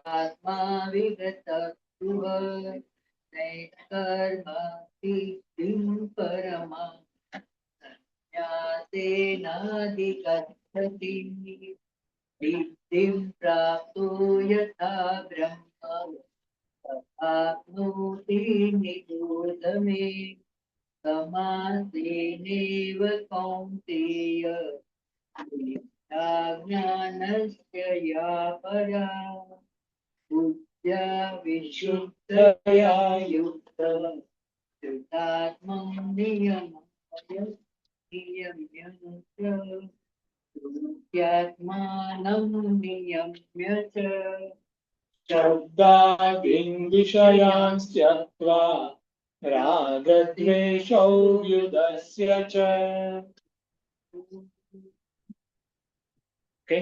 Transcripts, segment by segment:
आत्मा विगत परमा ज्ञातेनाधिगच्छति सिद्धिं प्राप्तो यथा ब्रह्म तथाप्नोति निबोध मे समासेनैव कौन्तेय ज्ञानस्य या परा बुद्ध्या विशुद्धया युक्तः युक्तात्मं नियम्यात्मानं नियम्य च शब्दादीन् विषयान् त्यक्त्वा रागद्वेषौ व्युदस्य च। Okay,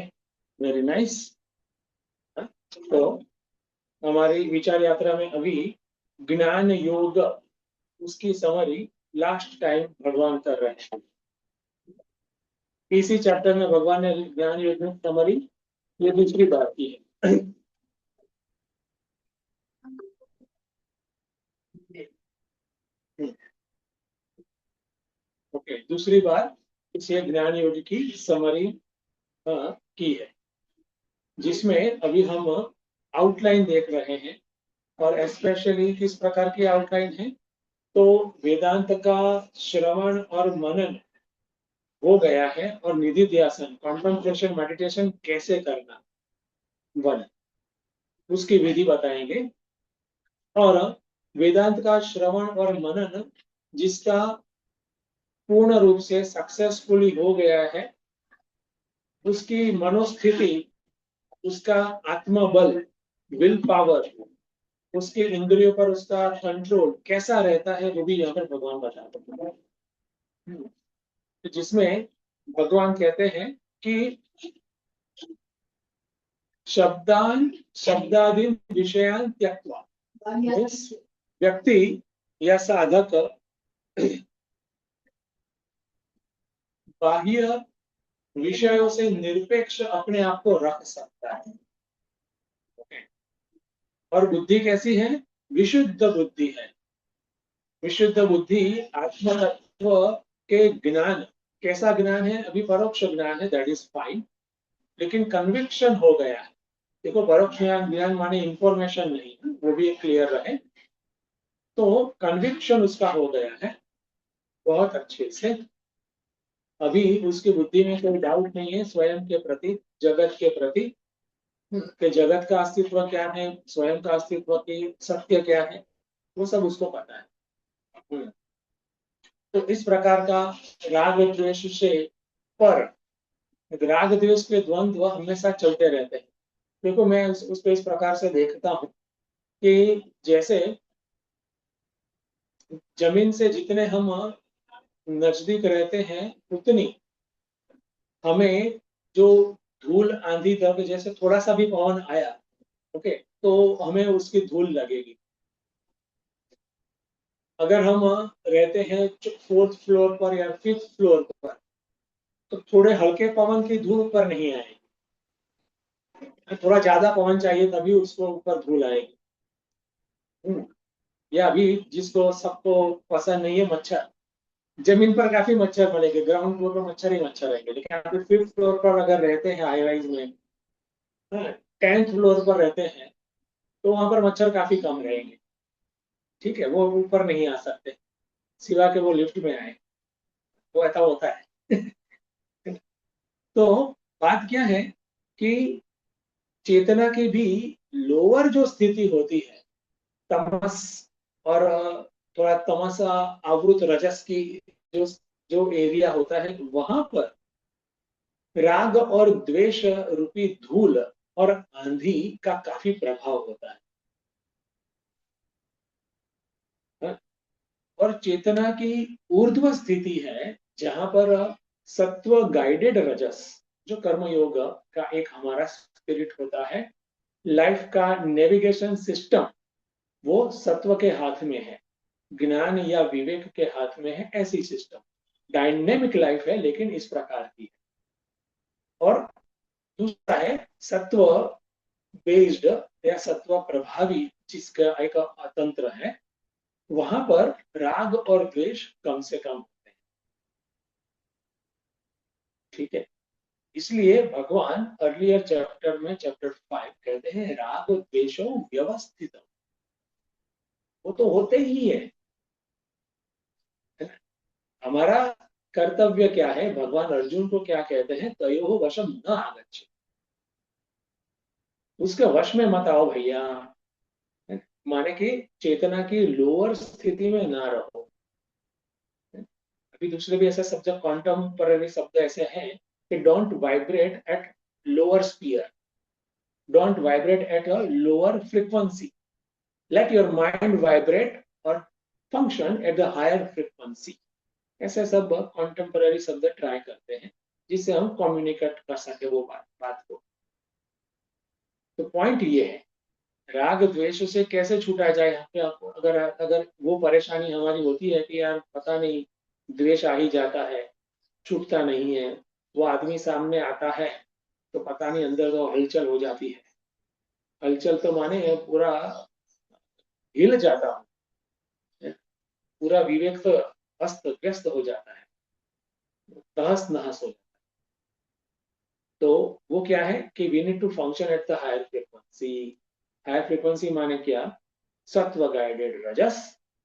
very nice. तो हमारी विचार यात्रा में अभी ज्ञान योग उसकी समरी लास्ट टाइम भगवान कर रहे हैं। इसी चैप्टर में भगवान ने ज्ञान योग में समरी ये दूसरी बार की है। ओके, दूसरी बार इसे ज्ञान योग की समरी की है, जिसमें अभी हम आउटलाइन देख रहे हैं। और स्पेशली किस प्रकार की आउटलाइन है, तो वेदांत का श्रवण और मनन हो गया है और निधिध्यासन कॉन्टेम्पलेशन मेडिटेशन कैसे करना, वन उसकी विधि बताएंगे। और वेदांत का श्रवण और मनन जिसका पूर्ण रूप से सक्सेसफुली हो गया है, उसकी मनोस्थिति, उसका आत्मबल, विल पावर, उसके इंद्रियों पर उसका कंट्रोल कैसा रहता है, वो भी यहाँ पर भगवान बताते हैं। जिसमें भगवान कहते हैं कि शब्दादीन विषयान त्यक्त्वा, व्यक्ति या साधक बाह्य विषयों से निरपेक्ष अपने आप को रख सकता है। और बुद्धि कैसी है? विशुद्ध बुद्धि है। विशुद्ध बुद्धि आत्मतत्व के ज्ञान, कैसा ज्ञान है? अभी परोक्ष ज्ञान है, दैट इज फाइन, लेकिन कन्विक्शन हो गया है। देखो, परोक्ष ज्ञान माने इंफॉर्मेशन नहीं, वो भी क्लियर रहे। तो कन्विक्शन उसका हो गया है बहुत अच्छे से। अभी उसकी बुद्धि में कोई डाउट नहीं है स्वयं के प्रति, जगत के प्रति, कि जगत का अस्तित्व क्या है, स्वयं का अस्तित्व की सत्य क्या है, वो सब उसको पता है। तो इस प्रकार का राग द्वेष से पर, राग द्वेष के द्वंद्व हमेशा चलते रहते हैं। देखो, मैं उसको इस प्रकार से देखता हूँ कि जैसे जमीन से जितने हम नजदीक रहते हैं, उतनी हमें जो धूल आंधी तक, जैसे थोड़ा सा भी पवन आया, ओके, तो हमें उसकी धूल लगेगी। अगर हम रहते हैं 4th फ्लोर पर या 5th फ्लोर पर, तो थोड़े हल्के पवन की धूल ऊपर नहीं आएगी, थोड़ा ज्यादा पवन चाहिए तभी उसको ऊपर धूल आएगी। या अभी जिसको सबको पसंद नहीं है मच्छर, जमीन पर काफी मच्छर पड़ेंगे, ग्राउंड फ्लोर पर मच्छर ही मच्छर रहेंगे, लेकिन आप 5th फ्लोर पर अगर रहते हैं हाई राइज में, 10th फ्लोर पर रहते हैं, तो वहां पर मच्छर काफी कम रहेंगे। ठीक है, वो ऊपर नहीं आ सकते सिवा के वो लिफ्ट में आए, वो ऐसा होता है। तो बात क्या है कि चेतना की भी लोअर जो स्थिति होती है, तमस और थोड़ा तमस आवृत रजस की जो जो एरिया होता है, वहां पर राग और द्वेष रूपी धूल और आंधी का काफी प्रभाव होता है। और चेतना की ऊर्ध्व स्थिति है जहां पर सत्व गाइडेड रजस, जो कर्मयोग का एक हमारा स्पिरिट होता है। लाइफ का नेविगेशन सिस्टम वो सत्व के हाथ में है, ज्ञान या विवेक के हाथ में है, ऐसी सिस्टम डायनेमिक लाइफ है, लेकिन इस प्रकार की है। और दूसरा है सत्व बेस्ड या सत्व प्रभावी, जिसका एक तंत्र है, वहां पर राग और द्वेष कम से कम होते हैं। ठीक है, इसलिए भगवान अर्लियर चैप्टर में चैप्टर 5 कहते हैं राग द्वेषो व्यवस्थित, वो तो होते ही है ना? हमारा कर्तव्य क्या है? भगवान अर्जुन को क्या कहते हैं? तयोः वशम न आगच्छ, उसके वश में मत आओ भैया, माने कि चेतना की लोअर स्थिति में ना रहो। अभी दूसरे भी ऐसे शब्द, कॉन्टेम्पररी शब्द ऐसे हैं कि don't vibrate at lower sphere, don't vibrate at a lower frequency, let your mind vibrate और function at the higher frequency. ऐसे सब कॉन्टेम्पररी शब्द ट्राई करते हैं जिससे हम कम्युनिकेट कर सके वो बात को। तो पॉइंट ये है, राग द्वेष से कैसे छूटा जाए। यहाँ पे आपको अगर अगर वो परेशानी हमारी होती है कि यार पता नहीं द्वेष आ ही जाता है, छूटता नहीं है, वो आदमी सामने आता है तो पता नहीं अंदर तो हलचल हो जाती है। हलचल तो माने पूरा हिल जाता हूँ, पूरा विवेक तो अस्त व्यस्त हो जाता है, तहस नहस हो जाता है। तो वो क्या है कि we need to function at the higher frequency. Higher frequency माने क्या? Sattva guided rajas,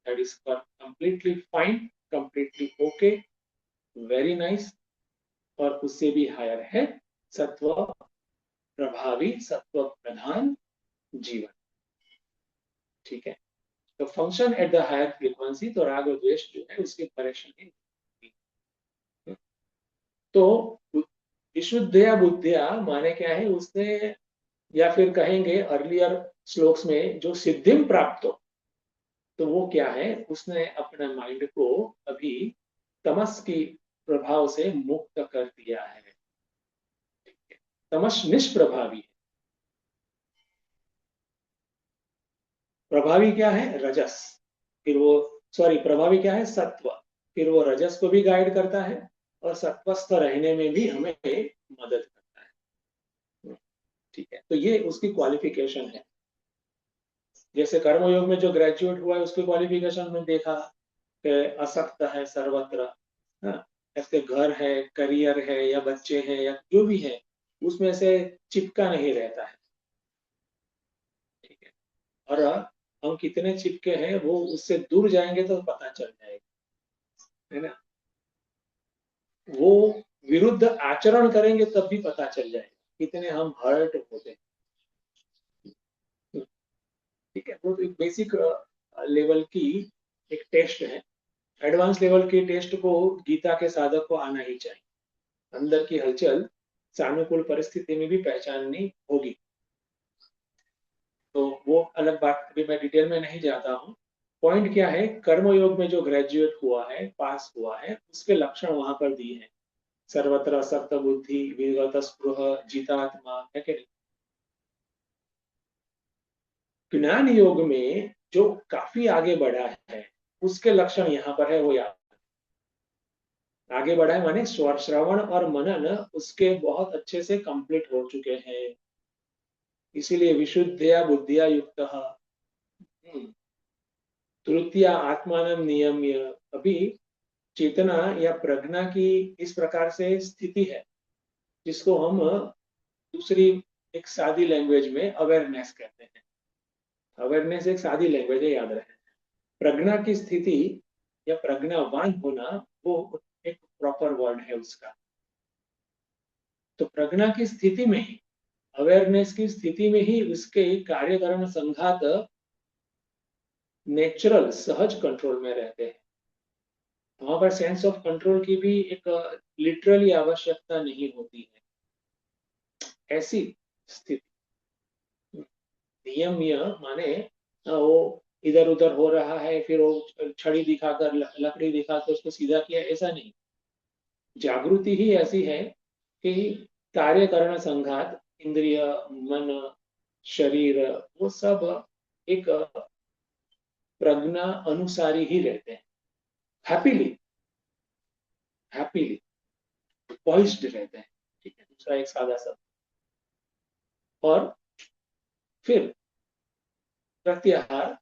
that is completely fine, completely okay, very nice. और उससे भी हायर है सत्व प्रभावी, सत्व प्रधान जीवन। ठीक है, तो function at the higher frequency, तो राग और द्वेष जो है उसकी परेशानी। तो विशुद्धया बुद्धिया माने क्या है? उसने, या फिर कहेंगे अर्लियर श्लोक्स में जो सिद्धिम प्राप्त हो, तो वो क्या है? उसने अपने माइंड को अभी तमस की प्रभाव से मुक्त कर दिया है। तमस निष्प्रभावी है। प्रभावी क्या है? रजस। फिर वो, सॉरी, प्रभावी क्या है? सत्व। फिर वो रजस को भी गाइड करता है और सत्वस्थ रहने में भी हमें मदद करता है। ठीक है, तो ये उसकी क्वालिफिकेशन है। जैसे कर्मयोग में जो ग्रेजुएट हुआ है उसकी क्वालिफिकेशन में देखा कि असक्त है सर्वत्र, हाँ, ऐसे घर है, करियर है, या बच्चे हैं, या जो भी है, उसमें से चिपका नहीं रहता है। ठीक है, और हम कितने चिपके हैं वो उससे दूर जाएंगे तो पता चल जाएगा, है ना? वो विरुद्ध आचरण करेंगे तब भी पता चल जाएगा कितने हम हर्ट होते हैं। ठीक है, वो एक बेसिक लेवल की एक टेस्ट है। एडवांस लेवल की टेस्ट को गीता के साधक को आना ही चाहिए। अंदर की हलचल सानुकूल परिस्थिति में भी पहचाननी होगी। तो वो अलग बात, अभी मैं डिटेल में नहीं जाता हूँ। पॉइंट क्या है? कर्मयोग में जो ग्रेजुएट हुआ है, पास हुआ है, उसके लक्षण वहां पर दिए हैं। सर्वत्र सत्य बुद्धि, विगत स्पृह, जितात्मा, है कि नहीं? ज्ञान योग में जो काफी आगे बढ़ा है उसके लक्षण यहाँ पर है, वो याद। आगे बढ़ा है माने श्रवण और मनन उसके बहुत अच्छे से कंप्लीट हो चुके हैं, इसीलिए विशुद्धया बुद्धिया युक्त। तृतीया आत्मान नियम्य, अभी चेतना या प्रज्ञा की इस प्रकार से स्थिति है जिसको हम दूसरी एक सादी लैंग्वेज में अवेयरनेस कहते हैं। अवेयरनेस एक सादी लैंग्वेज है, याद रहे। प्रज्ञा की स्थिति या प्रज्ञावान होना वो एक प्रॉपर वर्ड है उसका। तो प्रज्ञा की स्थिति में ही, अवेयरनेस की स्थिति में ही उसके कार्यकरण संघात नेचुरल सहज कंट्रोल में रहते हैं। वहां पर सेंस ऑफ कंट्रोल की भी एक लिटरली आवश्यकता नहीं होती है, ऐसी स्थिति। नियम्य माने वो इधर उधर हो रहा है, फिर वो छड़ी दिखाकर लकड़ी दिखाकर उसको सीधा किया, ऐसा नहीं। जागृति ही ऐसी है कि कार्यकरण संघात इंद्रिय, मन, शरीर, वो सब एक प्रज्ञा अनुसारी ही रहते हैं, हैप्पीली हैप्पीली पॉइज्ड रहते हैं। ठीक है, दूसरा एक सादा शब्द। और फिर प्रत्याहार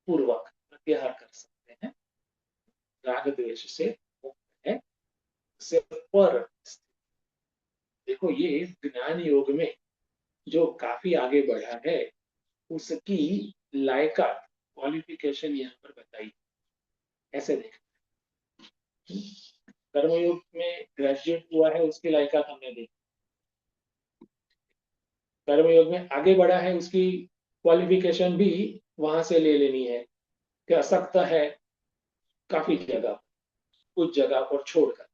पूर्वक प्रत्याहार कर सकते हैं, राग द्वेष से मुक्त है, उससे पर। देखो, ये ज्ञान योग में जो काफी आगे बढ़ा है, उसकी लायकात, क्वालिफिकेशन यहाँ पर बताई। ऐसे देख, कर्मयोग में ग्रेजुएट हुआ है, उसकी लायकात हमने देखी। कर्मयोग में आगे बढ़ा है, उसकी क्वालिफिकेशन भी वहां से ले लेनी है कि असक्त है काफी जगह, कुछ जगह पर छोड़कर।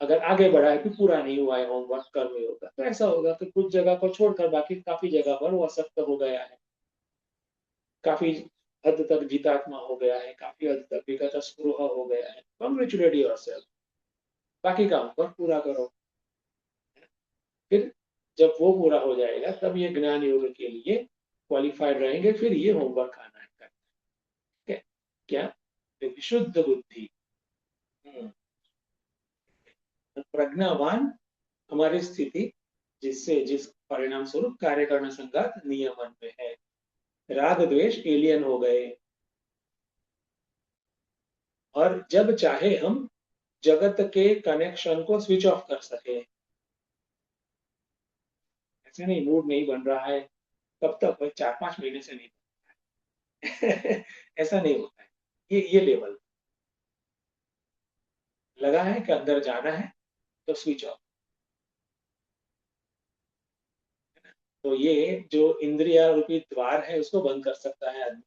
अगर आगे बढ़ा है कि पूरा नहीं हुआ है होमवर्क कर्मयोग का, तो ऐसा होगा कि कुछ जगह को छोड़कर बाकी काफी जगह पर वो असक्त हो गया है, काफी हद तक जितात्मा हो गया है, काफी हद तक विगत स्पृह हो गया है। कॉन्ग्रेचुलेट योरसेल्फ, बाकी काम पर पूरा करो। फिर जब वो पूरा हो जाएगा, तब ये ज्ञान योग के लिए क्वालिफाइड रहेंगे, फिर ये होमवर्क आना है। ठीक है, क्या? विशुद्ध बुद्धि, प्रज्ञावान हमारी स्थिति, जिससे जिस परिणाम स्वरूप कार्यकरण संघात नियमन में है, राग द्वेष एलियन हो गए, और जब चाहे हम जगत के कनेक्शन को स्विच ऑफ कर सके। ऐसे नहीं, मूड नहीं बन रहा है, कब तक भाई? 4-5 महीने से नहीं ऐसा नहीं होता है। ये लेवल लगा है कि अंदर जाना है तो स्विच ऑफ। तो ये जो इंद्रिया रूपी द्वार है, उसको बंद कर सकता है आदमी।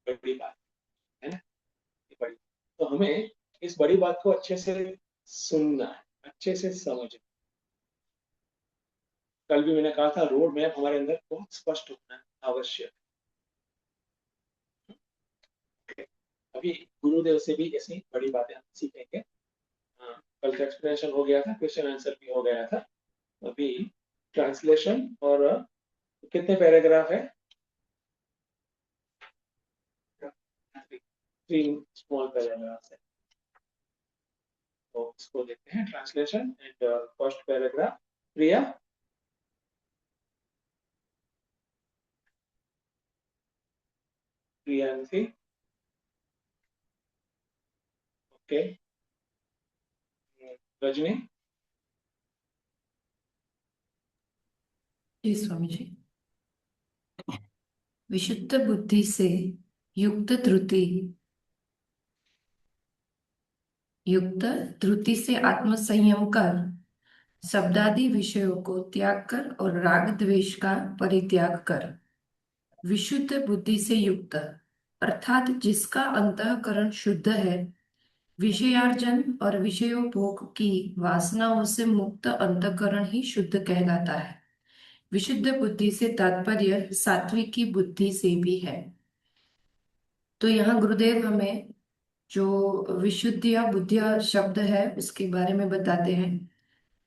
बड़ी बात है ना, ये बड़ी। तो हमें इस बड़ी बात को अच्छे से सुनना है, अच्छे से समझना। कल भी मैंने कहा था, रोड मैप हमारे अंदर बहुत स्पष्ट होना आवश्यक है। अभी गुरुदेव से भी ऐसी बड़ी बातें हम सीखेंगे। हाँ, कल का एक्सप्लेनेशन हो गया था, क्वेश्चन आंसर भी हो गया था। अभी ट्रांसलेशन, और कितने पैराग्राफ है? 3 स्मॉल पैराग्राफ है। तो इसको देखते हैं, translation and first paragraph. Priya, Priyanshi, okay, Rajni, ji Swami ji. विशुद्ध बुद्धि से युक्त धृति युक्त धृति से आत्म संयम कर शब्दादि विषयों को त्याग कर और राग द्वेष का परित्याग कर। विशुद्ध बुद्धि से युक्त अर्थात जिसका अंतःकरण शुद्ध है, विषयार्जन और विषयोपभोग की वासनाओं से मुक्त अंतःकरण ही शुद्ध कहलाता है। विशुद्ध बुद्धि से तात्पर्य सात्विकी बुद्धि से भी है। तो यहाँ गुरुदेव हमें जो विशुद्धिया बुद्धिया शब्द है उसके बारे में बताते हैं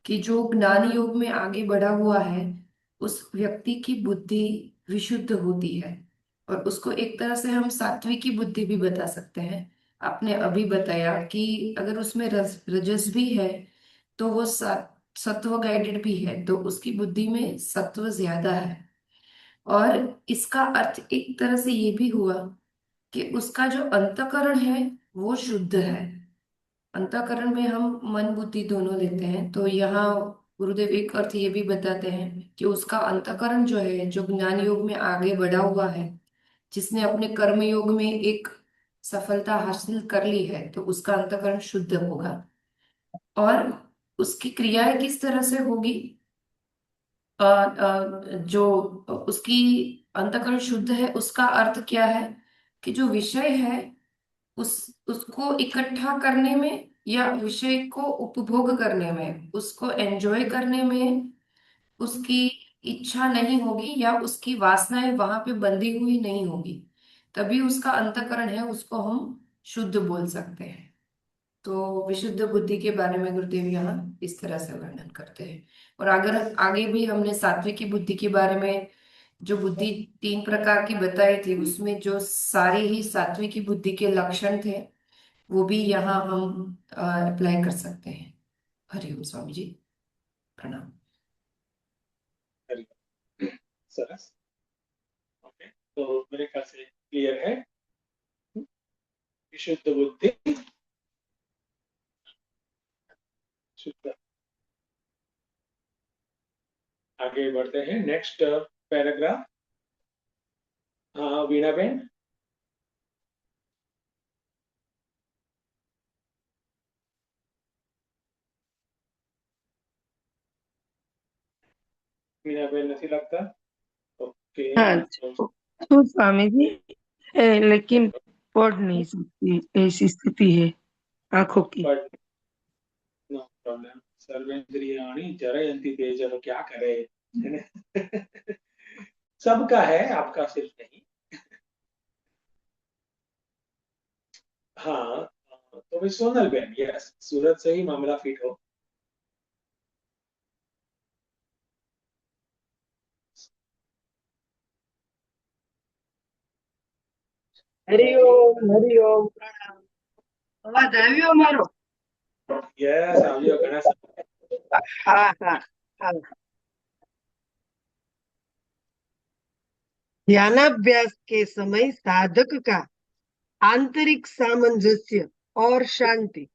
कि जो ज्ञान योग में आगे बढ़ा हुआ है, उस व्यक्ति की बुद्धि विशुद्ध होती है। और उसको एक तरह से हम सात्विकी बुद्धि भी बता सकते हैं। आपने अभी बताया कि अगर उसमें रजस भी है तो वो सत्व गाइडेड भी है, तो उसकी बुद्धि में सत्व ज्यादा है। और इसका अर्थ एक तरह से ये भी हुआ कि उसका जो अंतःकरण है वो शुद्ध है। अंतःकरण में हम मन बुद्धि दोनों लेते हैं, तो यहाँ गुरुदेव एक अर्थ ये भी बताते हैं कि उसका अंतःकरण जो है, जो ज्ञान योग में आगे बढ़ा हुआ है, जिसने अपने कर्म योग में एक सफलता हासिल कर ली है, तो उसका अंतःकरण शुद्ध होगा। और उसकी क्रियाएं किस तरह से होगी? जो उसकी अंतःकरण शुद्ध है उसका अर्थ क्या है कि जो विषय है उस उसको इकट्ठा करने में या विषय को उपभोग करने में, उसको एंजॉय करने में उसकी इच्छा नहीं होगी या उसकी वासनाएं वहां पे बंधी हुई नहीं होगी, तभी उसका अंतःकरण है, उसको हम शुद्ध बोल सकते हैं। तो विशुद्ध बुद्धि के बारे में गुरुदेव यहाँ इस तरह से वर्णन करते हैं। और अगर आगे भी हमने सात्विकी बुद्धि के बारे में जो बुद्धि 3 प्रकार की बताई थी, उसमें जो सारे ही सात्विकी बुद्धि के लक्षण थे वो भी यहाँ हम अप्लाई कर सकते हैं। हरिओम स्वामी जी, प्रणाम। सरस। ओके, तो मेरे ख्याल से क्लियर है विशुद्ध बुद्धि, शुद्ध। आगे बढ़ते हैं, नेक्स्ट पैराग्राफ। हाँ वीणा बेन। वीणा बेन नहीं लगता। ओके, हाँ तो स्वामी जी लेकिन पढ़ नहीं सकती, ऐसी स्थिति है आंखों की। But no problem. सर्वेंद्रियाणि जरयन्ति तेजः, क्या करे, है ना? सबका है, आपका सिर्फ नहीं। हाँ, तो भी सोनल बेन, यस, सूरत से ही मामला फिट हो। હરિઓમ પ્રણામ. અવાજ આવ્યો મારો? यस, આવ્યો ઘણા સમય। હા હા હા. ध्यानाभ्यास के समय साधक का आंतरिक सामंजस्य और शांति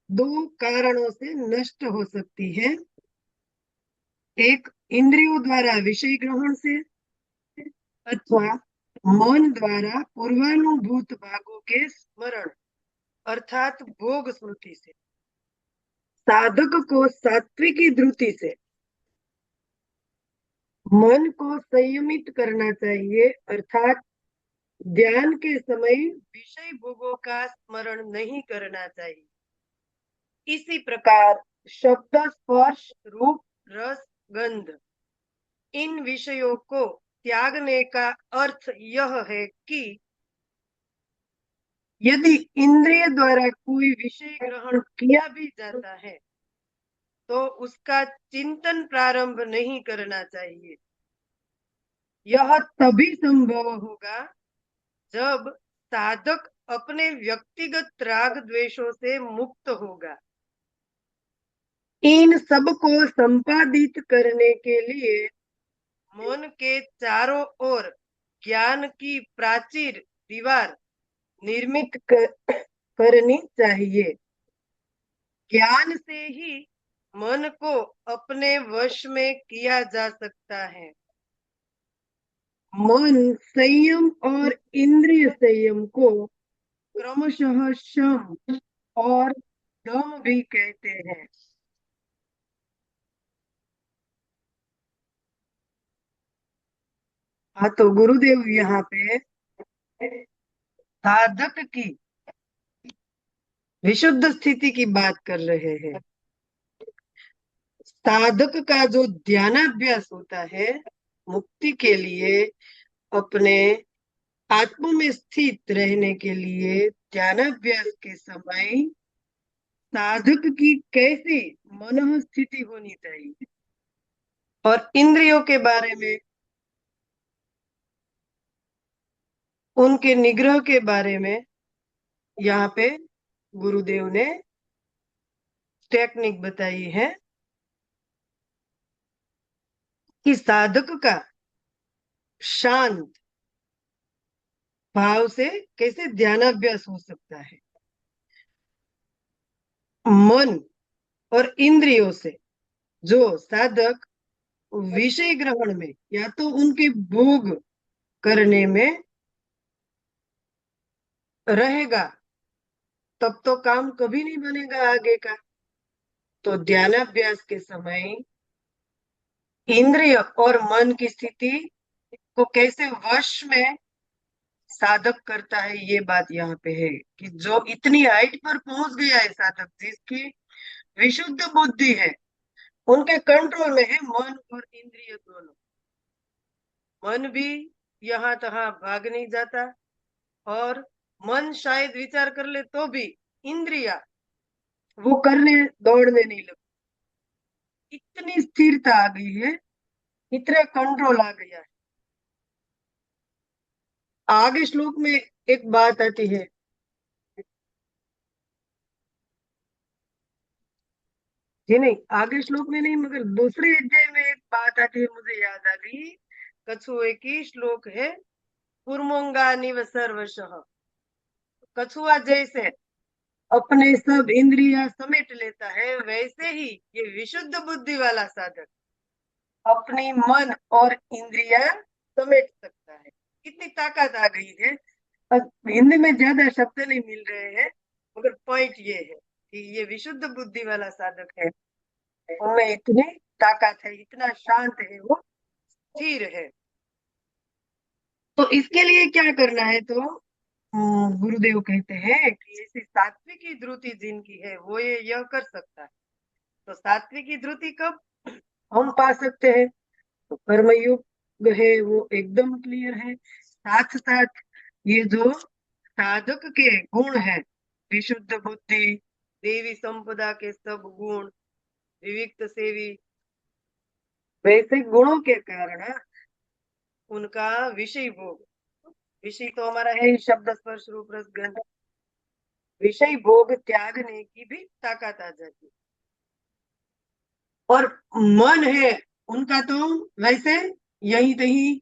2 कारणों से नष्ट हो सकती है। एक, इंद्रियों द्वारा विषय ग्रहण से अथवा मन द्वारा पूर्वानुभूत भागों के स्मरण अर्थात भोग स्मृति से। साधक को सात्विकी धृति से मन को संयमित करना चाहिए, अर्थात ध्यान के समय विषय भोगों का स्मरण नहीं करना चाहिए। इसी प्रकार शब्द, स्पर्श, रूप, रस, गंध इन विषयों को त्यागने का अर्थ यह है कि यदि इंद्रिय द्वारा कोई विषय ग्रहण किया भी जाता है तो उसका चिंतन प्रारंभ नहीं करना चाहिए। यह तभी संभव होगा जब साधक अपने व्यक्तिगत राग द्वेषों से मुक्त होगा। इन सब को संपादित करने के लिए मन के चारों ओर ज्ञान की प्राचीर दीवार निर्मित करनी चाहिए। ज्ञान से ही मन को अपने वश में किया जा सकता है। मन संयम और इंद्रिय संयम को क्रमशः शम और दम भी कहते हैं। हाँ, तो गुरुदेव यहाँ पे साधक की विशुद्ध स्थिति की बात कर रहे हैं। साधक का जो ध्यानाभ्यास होता है मुक्ति के लिए, अपने आत्मा में स्थित रहने के लिए ध्यानाभ्यास के समय साधक की कैसी मन स्थिति होनी चाहिए और इंद्रियों के बारे में, उनके निग्रह के बारे में यहाँ पे गुरुदेव ने टेक्निक बताई है कि साधक का शांत भाव से कैसे ध्यानाभ्यास हो सकता है। मन और इंद्रियों से जो साधक विषय ग्रहण में या तो उनके भोग करने में रहेगा तब तो काम कभी नहीं बनेगा आगे का। तो ध्यानाभ्यास के समय इंद्रिय और मन की स्थिति को कैसे वश में साधक करता है, ये बात यहाँ पे है कि जो इतनी हाइट पर पहुंच गया है साधक, जिसकी विशुद्ध बुद्धि है, उनके कंट्रोल में है मन और इंद्रिय दोनों। मन भी यहाँ तहाँ भाग नहीं जाता और मन शायद विचार कर ले तो भी इंद्रिया वो करने दौड़ने नहीं लगते। इतनी स्थिरता आ गई है, इतना कंट्रोल आ गया है। आगे श्लोक में एक बात आती है, जी नहीं, आगे श्लोक में नहीं मगर दूसरे अध्याय में एक बात आती है, मुझे याद आ गई। कछुए की श्लोक है, कुर्मोंगा निव सर्वशः। कछुआ जैसे अपने सब इंद्रिया समेट लेता है, वैसे ही ये विशुद्ध बुद्धि वाला साधक अपनी मन और इंद्रिया समेट सकता है। कितनी ताकत आ गई है। हिंदी में ज्यादा शब्द नहीं मिल रहे हैं, मगर पॉइंट ये है कि ये विशुद्ध बुद्धि वाला साधक है, उनमें इतनी ताकत है, इतना शांत है, वो स्थिर है। तो इसके लिए क्या करना है, तो गुरुदेव कहते हैं कि ऐसी सात्विकी ध्रुति जिनकी है वो ये यह कर सकता है। तो सात्विकी ध्रुति कब हम पा सकते हैं, तो कर्मयोग है वो एकदम क्लियर है। साथ साथ ये जो साधक के गुण है, विशुद्ध बुद्धि, देवी संपदा के सब गुण, विविक्त सेवी, वैसे गुणों के कारण उनका विषय भोग, विषय तो हमारा है ही शब्द स्पर्श रूप रस गंध, विषय भोग त्यागने की भी ताकत आ जाती है। और मन है उनका तो वैसे यही तही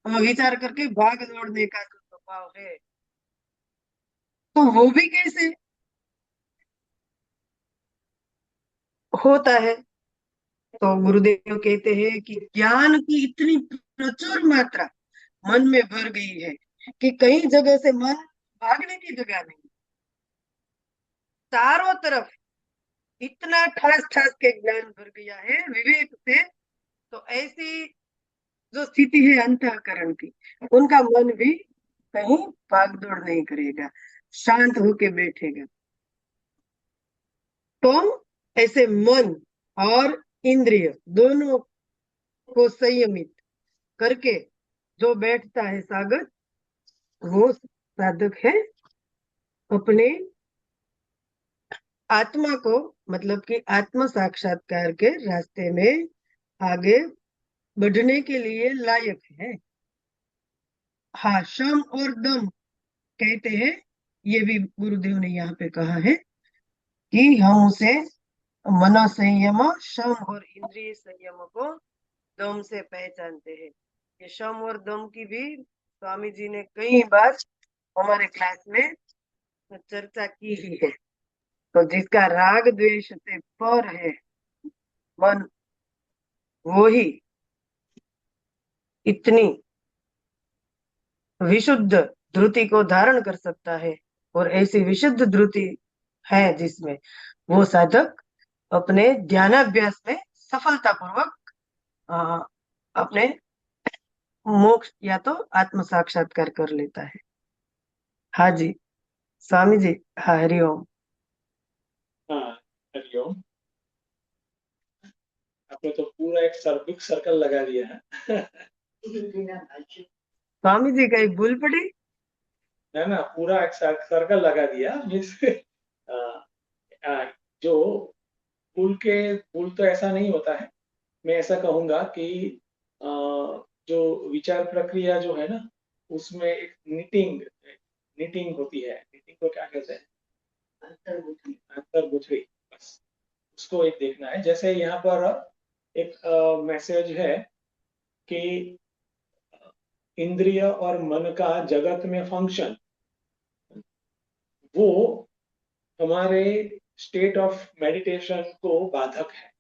विचार करके भाग दौड़ने का जो स्वभाव है, तो वो भी कैसे होता है। तो गुरुदेव कहते हैं कि ज्ञान की इतनी प्रचुर मात्रा मन में भर गई है कि कई जगह से मन भागने की जगह नहीं, चारों तरफ इतना ठास ठास के ज्ञान भर गया है विवेक से। तो ऐसी जो स्थिति है अंतःकरण की, उनका मन भी कहीं भाग दौड़ नहीं करेगा, शांत होके बैठेगा। तो ऐसे मन और इंद्रिय दोनों को संयमित करके जो बैठता है सागर, वो साधक है अपने आत्मा को, मतलब कि आत्म साक्षात्कार के रास्ते में आगे बढ़ने के लिए लायक है। हाँ, शम और दम कहते हैं, ये भी गुरुदेव ने यहाँ पे कहा है कि हम उसे मनो संयम, शम और इंद्रिय संयम को दम से पहचानते हैं। ये शम और दम की भी स्वामी जी ने कई बार हमारे क्लास में चर्चा की ही है। तो जिसका राग द्वेष से पर है मन, वो ही इतनी विशुद्ध ध्रुति को धारण कर सकता है। और ऐसी विशुद्ध ध्रुति है जिसमें वो साधक अपने ध्यानाभ्यास में सफलतापूर्वक अपने मोक्ष या तो आत्म साक्षात्कार कर लेता है। हाँ जी स्वामी जी, हाँ हरिओम। हाँ, हरिओम। आपने तो पूरा एक बिग सर्कल लगा दिया है। स्वामी जी कहीं भूल पड़ी? है ना, पूरा एक सर्कल लगा दिया। मीन्स जो पुल तो ऐसा नहीं होता है। मैं ऐसा कहूंगा कि जो विचार प्रक्रिया जो है ना, उसमें एक नीटिंग होती है। नीटिंग को क्या कहते हैं? अंतर्गुथरी। बस उसको एक देखना है। जैसे यहाँ पर एक मैसेज है कि इंद्रिय और मन का जगत में फंक्शन, वो हमारे स्टेट ऑफ मेडिटेशन को बाधक है।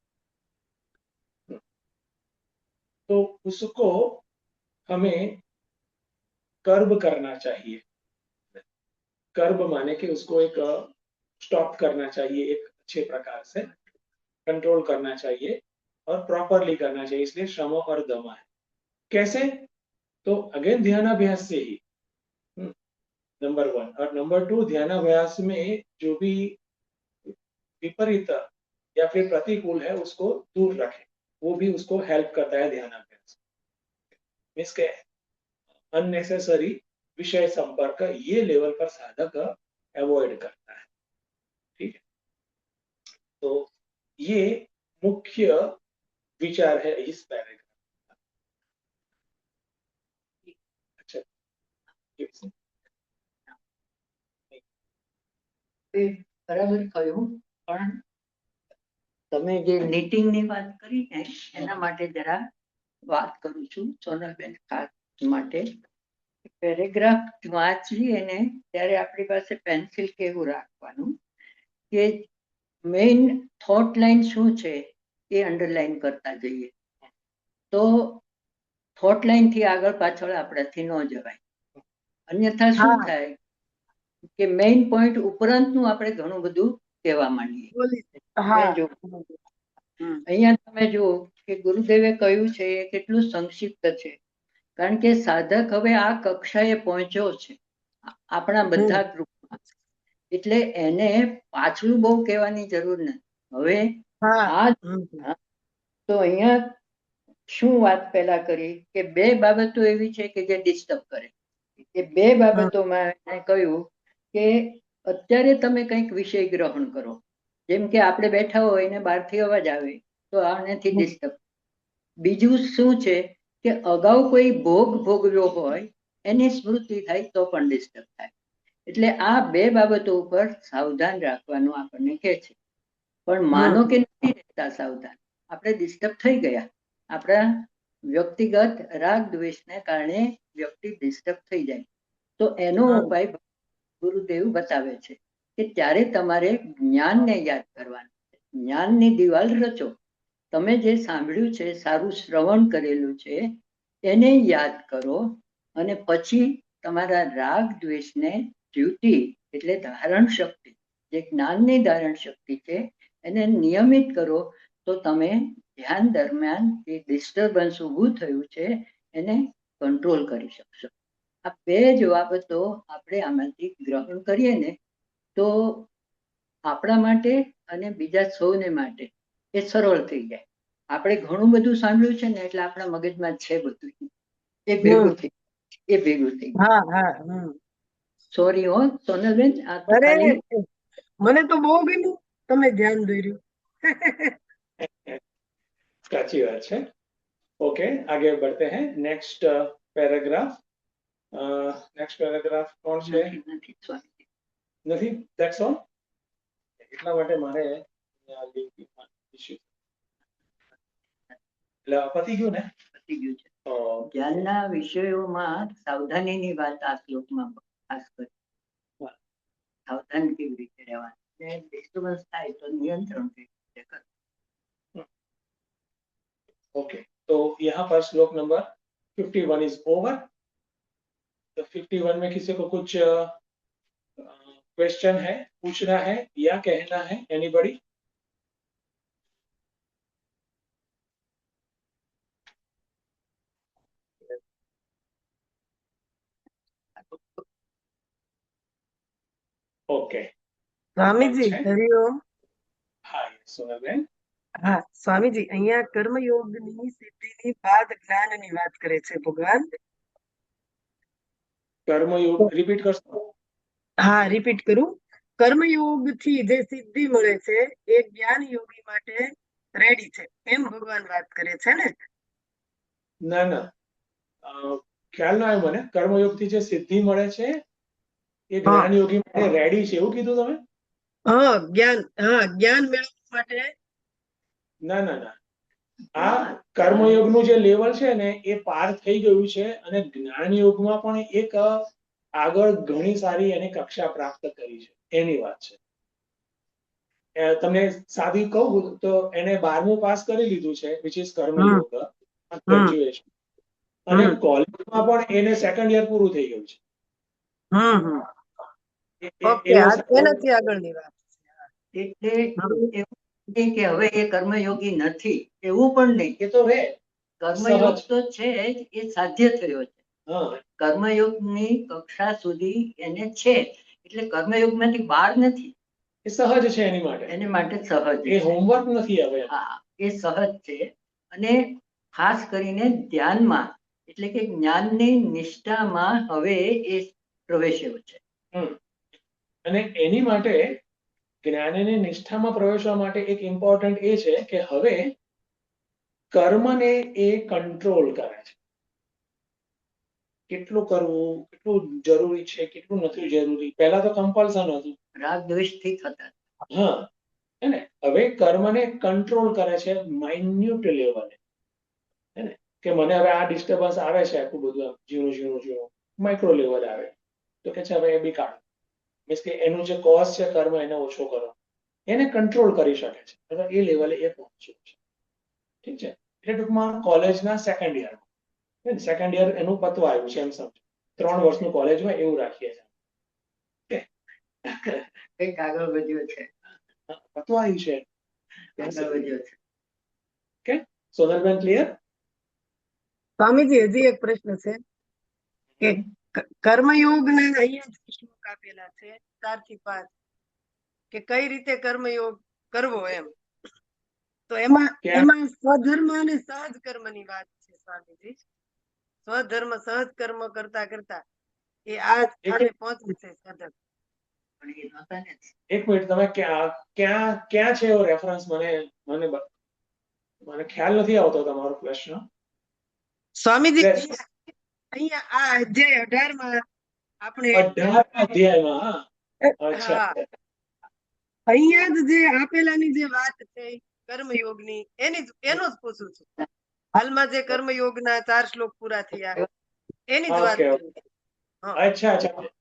तो उसको हमें कर्ब करना चाहिए। कर्ब माने कि उसको एक स्टॉप करना चाहिए, एक अच्छे प्रकार से कंट्रोल करना चाहिए और प्रॉपरली करना चाहिए। इसलिए श्रम और दम है। कैसे? तो अगेन ध्यानाभ्यास से ही, नंबर 1। और नंबर 2, ध्यानाभ्यास में जो भी विपरीत या फिर प्रतिकूल है उसको दूर रखें। वो भी उसको हेल्प करता है ध्यानाभ्यास। मीन्स के अननेसेसरी विषय संपर्क ये लेवल पर साधक अवॉइड करता है। ठीक है। तो ये मुख्य विचार है इस पैराग्राफ। अच्छा, એ બરાબર કહ્યું, પણ તમે જે નીટિંગની વાત કરી ને એના માટે જરા વાત કરું છું સોનલબેન ખાસ માટે. પેરેગ્રાફ વાંચીએ ને ત્યારે આપણી પાસે પેન્સિલ કેવું રાખવાનું કે મેઇન થોટ લાઈન શું છે એ અંડરલાઈન કરતા જઈએ, તો થોટ લાઈન થી આગળ પાછળ આપણાથી ન જવાય. અન્યથા શું હા. થાય કે મેઇન પોઈન્ટ ઉપરાંતનું આપણે ઘણું બધું કહેવા માંડીએ. બોલી તમે હા જો હમ. અહીંયા તમે જુઓ કે ગુરુદેવે કહ્યું છે એ કેટલું સંક્ષિપ્ત છે, કારણ કે સાધક હવે આ કક્ષાએ પહોંચ્યો છે આપણા બધા ગ્રુપમાં, એટલે એને પાછલું બહુ કહેવાની જરૂર નથી. હવે હા આ હમ. તો અહીંયા શું વાત પહેલા કરી કે બે બાબતો એવી છે કે જે ડિસ્ટર્બ કરે. એ બે બાબતોમાં એને કહ્યું કે અત્યારે તમે કંઈક વિષય ગ્રહણ કરો, જેમ કે આપણે બેઠા હોય ને બહારથી અવાજ આવે તો આનેથી ડિસ્ટર્બ. બીજું શું છે કે અગાઉ કોઈ ભોગ ભોગવ્યો હોય એની સ્મૃતિ થાય તો પણ ડિસ્ટર્બ થાય. એટલે આ બે બાબતો ઉપર સાવધાન રાખવાનું આપણને કહે છે. પણ માનો કે નથી રહેતા સાવધાન, આપણે ડિસ્ટર્બ થઈ ગયા, આપણા વ્યક્તિગત રાગ દ્વેષને કારણે વ્યક્તિ ડિસ્ટર્બ થઈ જાય, તો એનો ઉપાય ગુરુદેવ બતાવે છે કે ત્યારે તમારે જ્ઞાનને યાદ કરવાનું. જ્ઞાનની દિવાલ રચો. તમે જે સાંભળ્યું છે, સારું શ્રવણ કરેલું છે એને યાદ કરો, અને પછી તમારા રાગ દ્વેષને ડ્યુટી એટલે ધારણ શક્તિ, જે જ્ઞાનની ધારણ શક્તિ છે એને નિયમિત કરો, તો તમે ધ્યાન દરમિયાન જે ડિસ્ટર્બન્સ ઊભું થયું છે એને કંટ્રોલ કરી શકશો. આ બે જ બાબતો આપણે આમાંથી ગ્રહણ કરીએ ને તો આપણા માટે અને બીજા સૌને માટે એ સરળ થઈ જાય. આપણે ઘણું બધું સાંભળ્યું છે ને એટલે આપણા મગજમાં છે બધું, એ ભેગું થઈ જાય. હા હા હમ. સોરી હો સોનલબેન, આ તો અરે ખાલી મને તો બહુ ગમ્યું તમે ધ્યાન દોર્યું. સાચી વાત છે. ओके, आगे बढ़ते हैं. Next paragraph. नेक्स्ट पैराग्राफ कौन છે? નથી સ્વામી. નથી, ધેટ્સ ઓલ. એટલા માટે મારે એટલે પતી ગયું ને? પતી ગયું છે. તો જ્ઞાનના વિષયોમાં સાવધાનીની વાત આ શ્લોકમાં ખાસ કરી. સાવધાન કેવી રીતે રહેવાનું, ડિસ્ટર્બન્સ થાય તો નિયંત્રણ કેવી રીતે કરવું. ओके, तो यहाँ पर श्लोक नंबर 51 इज ओवर. तो 51 में किसी को कुछ क्वेश्चन है, पूछना है या कहना है? एनीबॉडी? ओके, સ્વામીજી હરિઓમ. हाँ सोनलबेन. હા સ્વામીજી, અહીંયા કર્મયોગની સિદ્ધિની બાદ જ્ઞાનની વાત કરે છે ભગવાન. કર્મયોગ રિપીટ કરશો? હા રિપીટ કરું. કર્મયોગ થી જે સિદ્ધિ મળે છે એ જ્ઞાન યોગી માટે રેડી છે એમ ભગવાન વાત કરે છે ને? ના ના, ખ્યાલ ના આવ્યો મને. કર્મયોગ થી જે સિદ્ધિ મળે છે એ જ્ઞાન યોગી માટે રેડી છે એવું કીધું તમે? હા જ્ઞાન મેળવવા માટે. ના ના ના, આ કર્મયોગનું જે લેવલ છે ને એ પાર થઈ ગયું છે, અને જ્ઞાન યોગમાં પણ એક આગળ ઘણી સારી એને કક્ષા પ્રાપ્ત કરી છે એની વાત છે. તમને સાદી કહું તો એને 12મું પાસ કરી લીધું છે, વિચ ઇઝ કર્મયોગ ગ્રેજ્યુએશન, અને કોલેજમાં પણ એને સેકન્ડ યર પૂરું થઈ ગયું છે. ઓકે, એનાથી આગળની વાત. એટલે એવું નહીં કે હવે એ કર્મયોગી નથી એવું પણ નહીં, એ તો હે કર્મયોગ તો છે જ, એ સાધ્ય થયો છે. કર્મયોગની કક્ષા સુધી એને છે, એટલે કર્મયોગમાંથી બહાર નથી. એ સહજ છે એની માટે, એની માટે સહજ, એ હોમવર્ક નથી. હવે હા, એ સહજ છે. અને ખાસ કરીને ધ્યાનમાં એટલે કે જ્ઞાનની નિષ્ઠામાં હવે એ પ્રવેશ્યો છે. અને એની માટે જ્ઞાનની નિષ્ઠામાં પ્રવેશવા માટે એક ઇમ્પોર્ટન્ટ એ છે કે હવે કર્મને એ કંટ્રોલ કરે છે. કેટલું કરવું, કેટલું જરૂરી છે, કેટલું નથી જરૂરી. પહેલા તો કમ્પલ્સન હતું, રાગ દ્વેષથી થતા. હા, હે ને. હવે કર્મને કંટ્રોલ કરે છે માઇન્યુટ લેવલે, હે ને, કે મને હવે આ ડિસ્ટર્બન્સ આવે છે, આટલું બધું આમ ઝીણું ઝીણું ઝીણું માઇક્રો લેવલે આવે, તો કે છે હવે એ બી કાઢો. મીન્સ કે એનું જે કોઝ છે કર્મ એને ઓછો કરો, એને કંટ્રોલ કરી શકે છે. હવે એ લેવલે એ પહોંચ્યું છે. ઠીક છે. એટલે ટૂંકમાં કોલેજના સેકન્ડ યરમાં, સેકન્ડ યર એનું પતવા આવ્યું છે એમ સમજો. 3 વર્ષનું કોલેજ હોય એવું રાખીએ છીએ. કંઈક આગળ વધ્યો છે, પતવા આવ્યું છે. આગળ વધ્યો છે. સોનલબેન ક્લિયર? સ્વામીજી હજી એક પ્રશ્ન છે કે કર્મયોગ ને અહીંયા જ શ્લોક આપેલા છે 4 થી 5 કે કઈ રીતે કર્મયોગ કરવો એમ. તો એમાં સ્વધર્મ અને સહજ કર્મની વાત છે સ્વામીજી. સ્વધર્મ સહજ કર્મ કરતા કરતા એ આને પહોંચે છે સદન. એક મિનિટ, તમે ક્યાં છે એવો રેફરન્સ મને ખ્યાલ નથી આવતો તમારો પ્રશ્ન. સ્વામીજી અહીંયા આ અધ્યાય 18 માં આપણે 18 અધ્યાયમાં. અચ્છા, અહીંયા જ જે આપેલાની જે વાત છે કર્મયોગની એનું જ પૂછું છું. હાલમાં જે કર્મયોગના 4 શ્લોક પૂરા થયા એની જ વાત કરું. અચ્છા.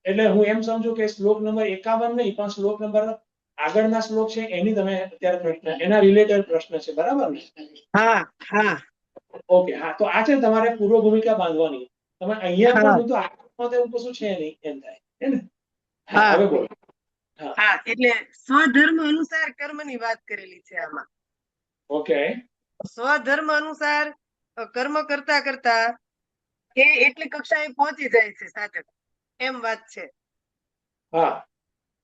એટલે હું એમ સમજુ કે શ્લોક નંબર 51 નહીં, પણ શ્લોક નંબર આગળના શ્લોક છે એની તમે અત્યારે પ્રશ્ન, એના રિલેટેડ પ્રશ્ન છે, બરાબર ને? હા હા, ઓકે. હા, તો આ છે તમારે પૂર્વ ભૂમિકા બાંધવાની. તમે અહીંયા પણ હું તો આગળ એવું કશું છે નહીં એમ થાય, હે ને? હા, હવે બોલો. હા, એટલે સ્વધર્મ અનુસાર કર્મની વાત કરેલી છે આમાં. ઓકે. સ્વધર્મ અનુસાર કર્મ કરતા કરતા એ એટલી કક્ષાએ પહોંચી જાય છે સાધક, એમ વાત છે. હા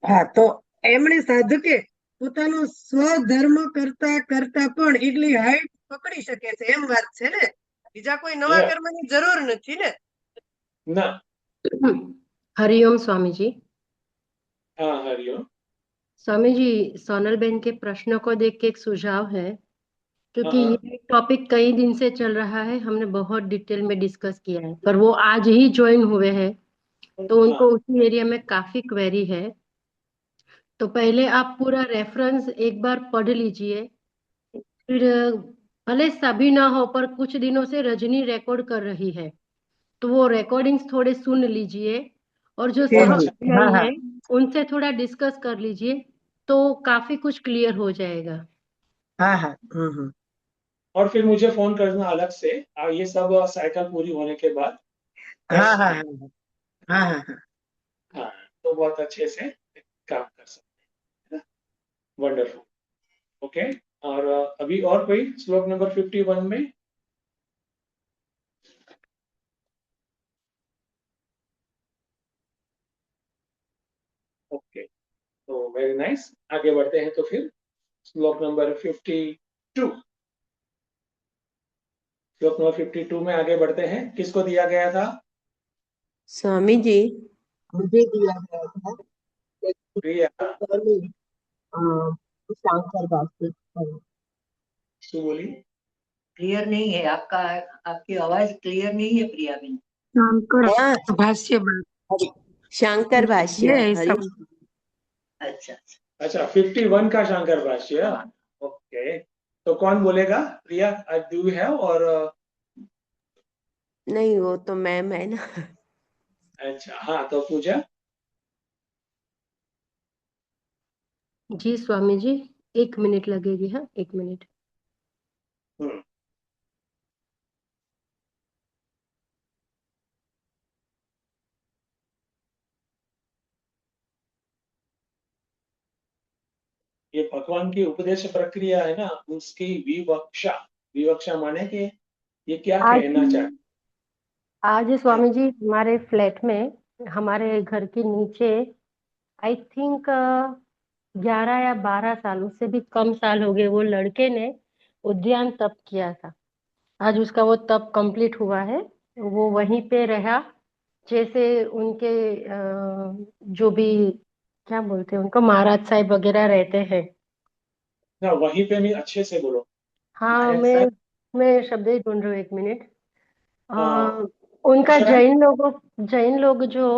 હા, તો એમણે સાધકે પોતાનો સ્વધર્મ કરતા કરતા પણ એટલી હાઈટ પકડી શકે છે એમ વાત છે ને. બીજા કોઈ નવા કર્મની જરૂર નથી ને. ના. हरिओम स्वामी जी। हाँ, हरिओम स्वामी जी, सोनल बेन के प्रश्नों को देख के एक सुझाव है, क्योंकि हाँ। ये टॉपिक कई दिन से चल रहा है, हमने बहुत डिटेल में डिस्कस किया है, पर वो आज ही ज्वाइन हुए हैं तो उनको उसी एरिया में काफी क्वेरी है। तो पहले आप पूरा रेफरेंस एक बार पढ़ लीजिए, फिर भले सभी ना हो पर कुछ दिनों से रजनी रिकॉर्ड कर रही है तो वो रिकॉर्डिंग्स थोड़े सुन लीजिए और जो समझ है उनसे थोड़ा डिस्कस कर लीजिए तो काफी कुछ क्लियर हो जाएगा। हाँ हाँ। और फिर मुझे फोन करना अलग से, ये सब साइकिल पूरी होने के बाद। हाँ हाँ हाँ हाँ हाँ हाँ, हाँ, तो बहुत अच्छे से काम कर सकते हैं। वंडरफुल। ओके। और अभी और कोई श्लोक नंबर 51 में? ओके, तो वेरी नाइस। आगे बढ़ते हैं तो फिर श्लोक नंबर 52। श्लोक नंबर 52 में आगे बढ़ते हैं। किसको दिया गया था? स्वामी जी, मुझे दिया गया था प्रिया। शंकर भाष्य। शू बोली? क्लियर नहीं है आपका, आपकी आवाज क्लियर नहीं है प्रिया बेन। शंकर भाष्य शंकर भाष्य। हरिओम। अच्छा अच्छा, 51 का शंकर भाष्य। ओके, तो कौन बोलेगा? प्रिया, डू यू हैव? और नहीं, वो तो मैम है ना। अच्छा, हाँ, तो पूजा। जी स्वामी जी, 1 मिनट लगेगी। हाँ, 1 मिनट। ये भगवान की उपदेश प्रक्रिया है ना, उसकी विवक्षा माने कि ये क्या कहना चाहते? आज स्वामी जी हमारे फ्लैट में, हमारे घर के नीचे आई थिंक 11 या 12 साल, उससे भी कम साल हो गए, वो लड़के ने उद्यान तप किया था। आज उसका वो तप कंप्लीट हुआ है। वो वहीं पे रहा, जैसे उनके जो भी क्या बोलते हैं उनको, महाराज साहब वगैरह रहते हैं। ना वहीं पे नहीं, अच्छे से बोलो। हाँ, नायक साहब। मैं शब्द ही ढूंढ रही हूँ, एक मिनट। हाँ, उनका आश्रय, जैन लोग जो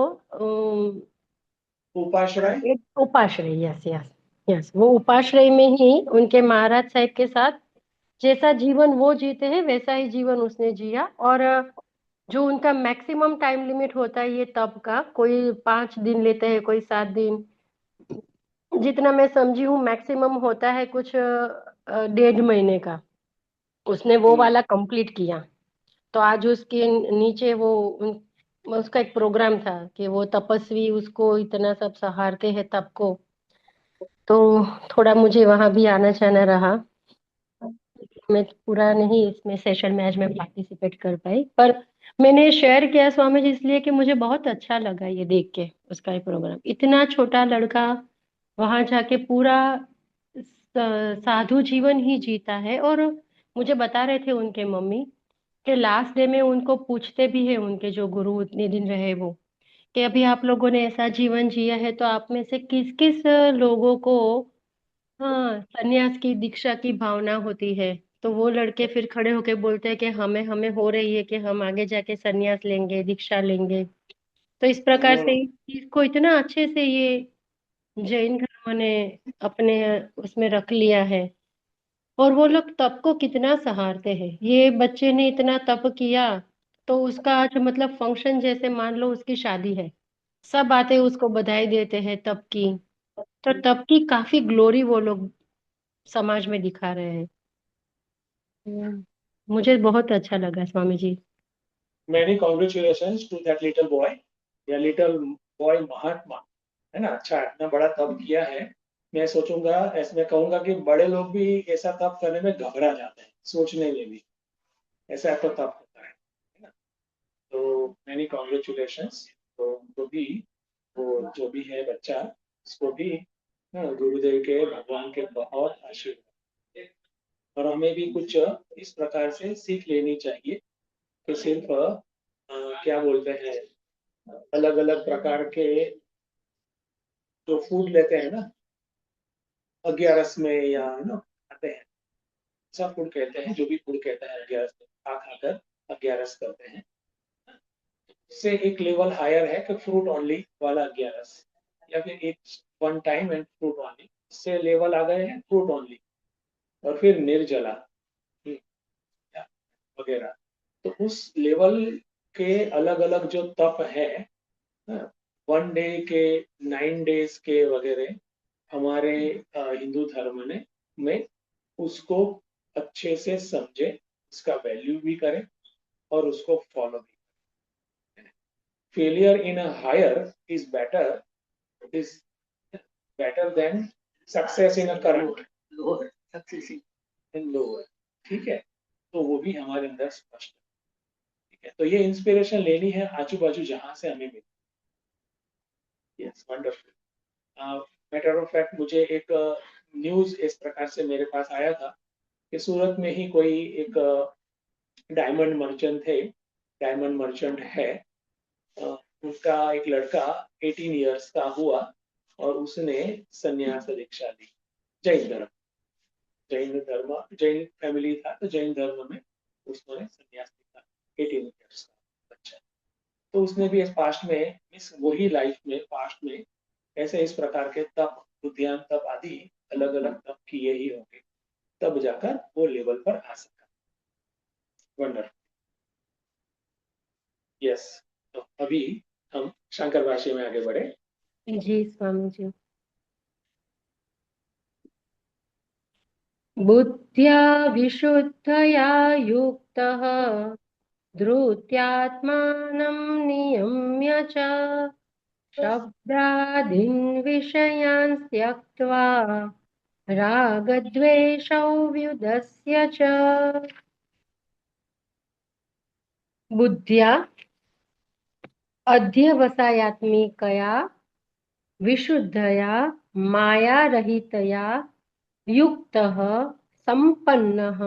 उपाश्रय। एक उपाश्रय, यस यस यस, वो उपाश्रय में ही उनके महाराज साहब के साथ जैसा जीवन वो जीते हैं वैसा ही जीवन उसने जिया। और जो उनका मैक्सिमम टाइम लिमिट होता है ये तप का, कोई 5 दिन लेते हैं, कोई 7 दिन, जितना मैं समझी हूँ मैक्सिमम होता है कुछ 1.5 महीने का। उसने वो वाला कंप्लीट किया। तो आज उसके नीचे उसका एक प्रोग्राम था कि वो तपस्वी उसको इतना सब सहारते हैं तप को। तो थोड़ा मुझे वहां भी आना जाना रहा। मैं पूरा नहीं इसमें सेशन में आज मैं पार्टिसिपेट कर पाई, पर मैंने शेयर किया स्वामी जी इसलिए कि मुझे बहुत अच्छा लगा ये देख के उसका ये प्रोग्राम। इतना छोटा लड़का वहां जाके पूरा साधु जीवन ही जीता है। और मुझे बता रहे थे उनके मम्मी कि लास्ट डे में उनको पूछते भी है उनके जो गुरु इतने दिन रहे वो, कि अभी आप लोगों ने ऐसा जीवन जिया है तो आप में से किस किस लोगों को हाँ सन्यास की दीक्षा की भावना होती है। तो वो लड़के फिर खड़े होके बोलते हैं कि हमें हमें हो रही है कि हम आगे जाके सन्यास लेंगे, दीक्षा लेंगे। तो इस प्रकार से इस चीज को इतना अच्छे से ये जैन धर्म ने अपने उसमें रख लिया है। और वो लोग तप को कितना सहारते हैं। ये बच्चे ने इतना तप किया तो उसका आज मतलब फंक्शन जैसे मान लो उसकी शादी है, सब आते उसको बधाई देते हैं तप की। तो तप की काफी ग्लोरी वो लोग समाज में दिखा रहे हैं। मुझे बहुत अच्छा लगा Swami ji. Many congratulation to that little boy या लिटिल बॉय महात्मा। है ना, अच्छा इतना बड़ा तप किया है। मैं सोचूंगा, ऐसे मैं कहूंगा कि बड़े लोग भी ऐसा तप करने में घबरा जाते हैं, सोचने में भी ऐसा तो तप होता है ना। तो मैनी कॉन्ग्रेचुलेशंस। तो उनको भी, वो जो भी है बच्चा, उसको भी गुरुदेव के, भगवान के बहुत आशीर्वाद। और हमें भी कुछ इस प्रकार से सीख लेनी चाहिए कि सिर्फ क्या बोलते हैं, अलग अलग प्रकार के जो फूड लेते हैं ना 11 में, या ना खाते हैं, सब फूड कहते हैं, जो भी फूड कहता है 11 में खा खाकर 11 करते हैं। से एक लेवल हायर है कि फ्रूट ओनली वाला 11, या फिर एक one time and fruit only, से लेवल आ गए हैं फ्रूट ओनली। और फिर निर्जला वगैरह। तो उस लेवल के अलग अलग जो तप है, 1 डे के, 9 डेज के वगैरह, हमारे हिंदू धर्म ने में उसको अच्छे से समझे, उसका वैल्यू भी करें और उसको फॉलो भी करें। Failure in a higher is better than success in a current, lower success in lower. ठीक है, तो वो भी हमारे अंदर स्पष्ट है। ठीक है, तो ये इंस्पिरेशन लेनी है आजू बाजू जहां से हमें मिले। Yes, wonderful. Matter of fact, मुझे एक न्यूज इस प्रकार से मेरे पास आया था कि सूरत में ही कोई एक डायमंड मर्चेंट थे, डायमंड मर्चेंट है। उसका एक लड़का 18 इयर्स का हुआ और उसने संन्यास दीक्षा ली। जैन धर्म, जैन फैमिली था, तो जैन धर्म में उसने संन्यास लिया 18 इयर्स का बच्चा। तो उसने भी इस पास्ट में, इस वही लाइफ में, पास्ट में ऐसे इस प्रकार के तप, बुद्धियान तप आदि अलग अलग तप किए ही होंगे, तब जाकर वो लेवल पर आ सका। वंडरफुल। यस, तो अभी हम शंकर भाष्य में आगे बढ़े। जी स्वामी जी। बुद्ध्या विशुद्धया युक्तः धृत्यात्मानं नियम्य च शब्दादीन् विषयान् त्यक्त्वा रागद्वेषौ व्युदस्य च। बुद्ध्या अध्यवसायात्मिकया विशुद्धया मायारहितया युक्तः सम्पन्नः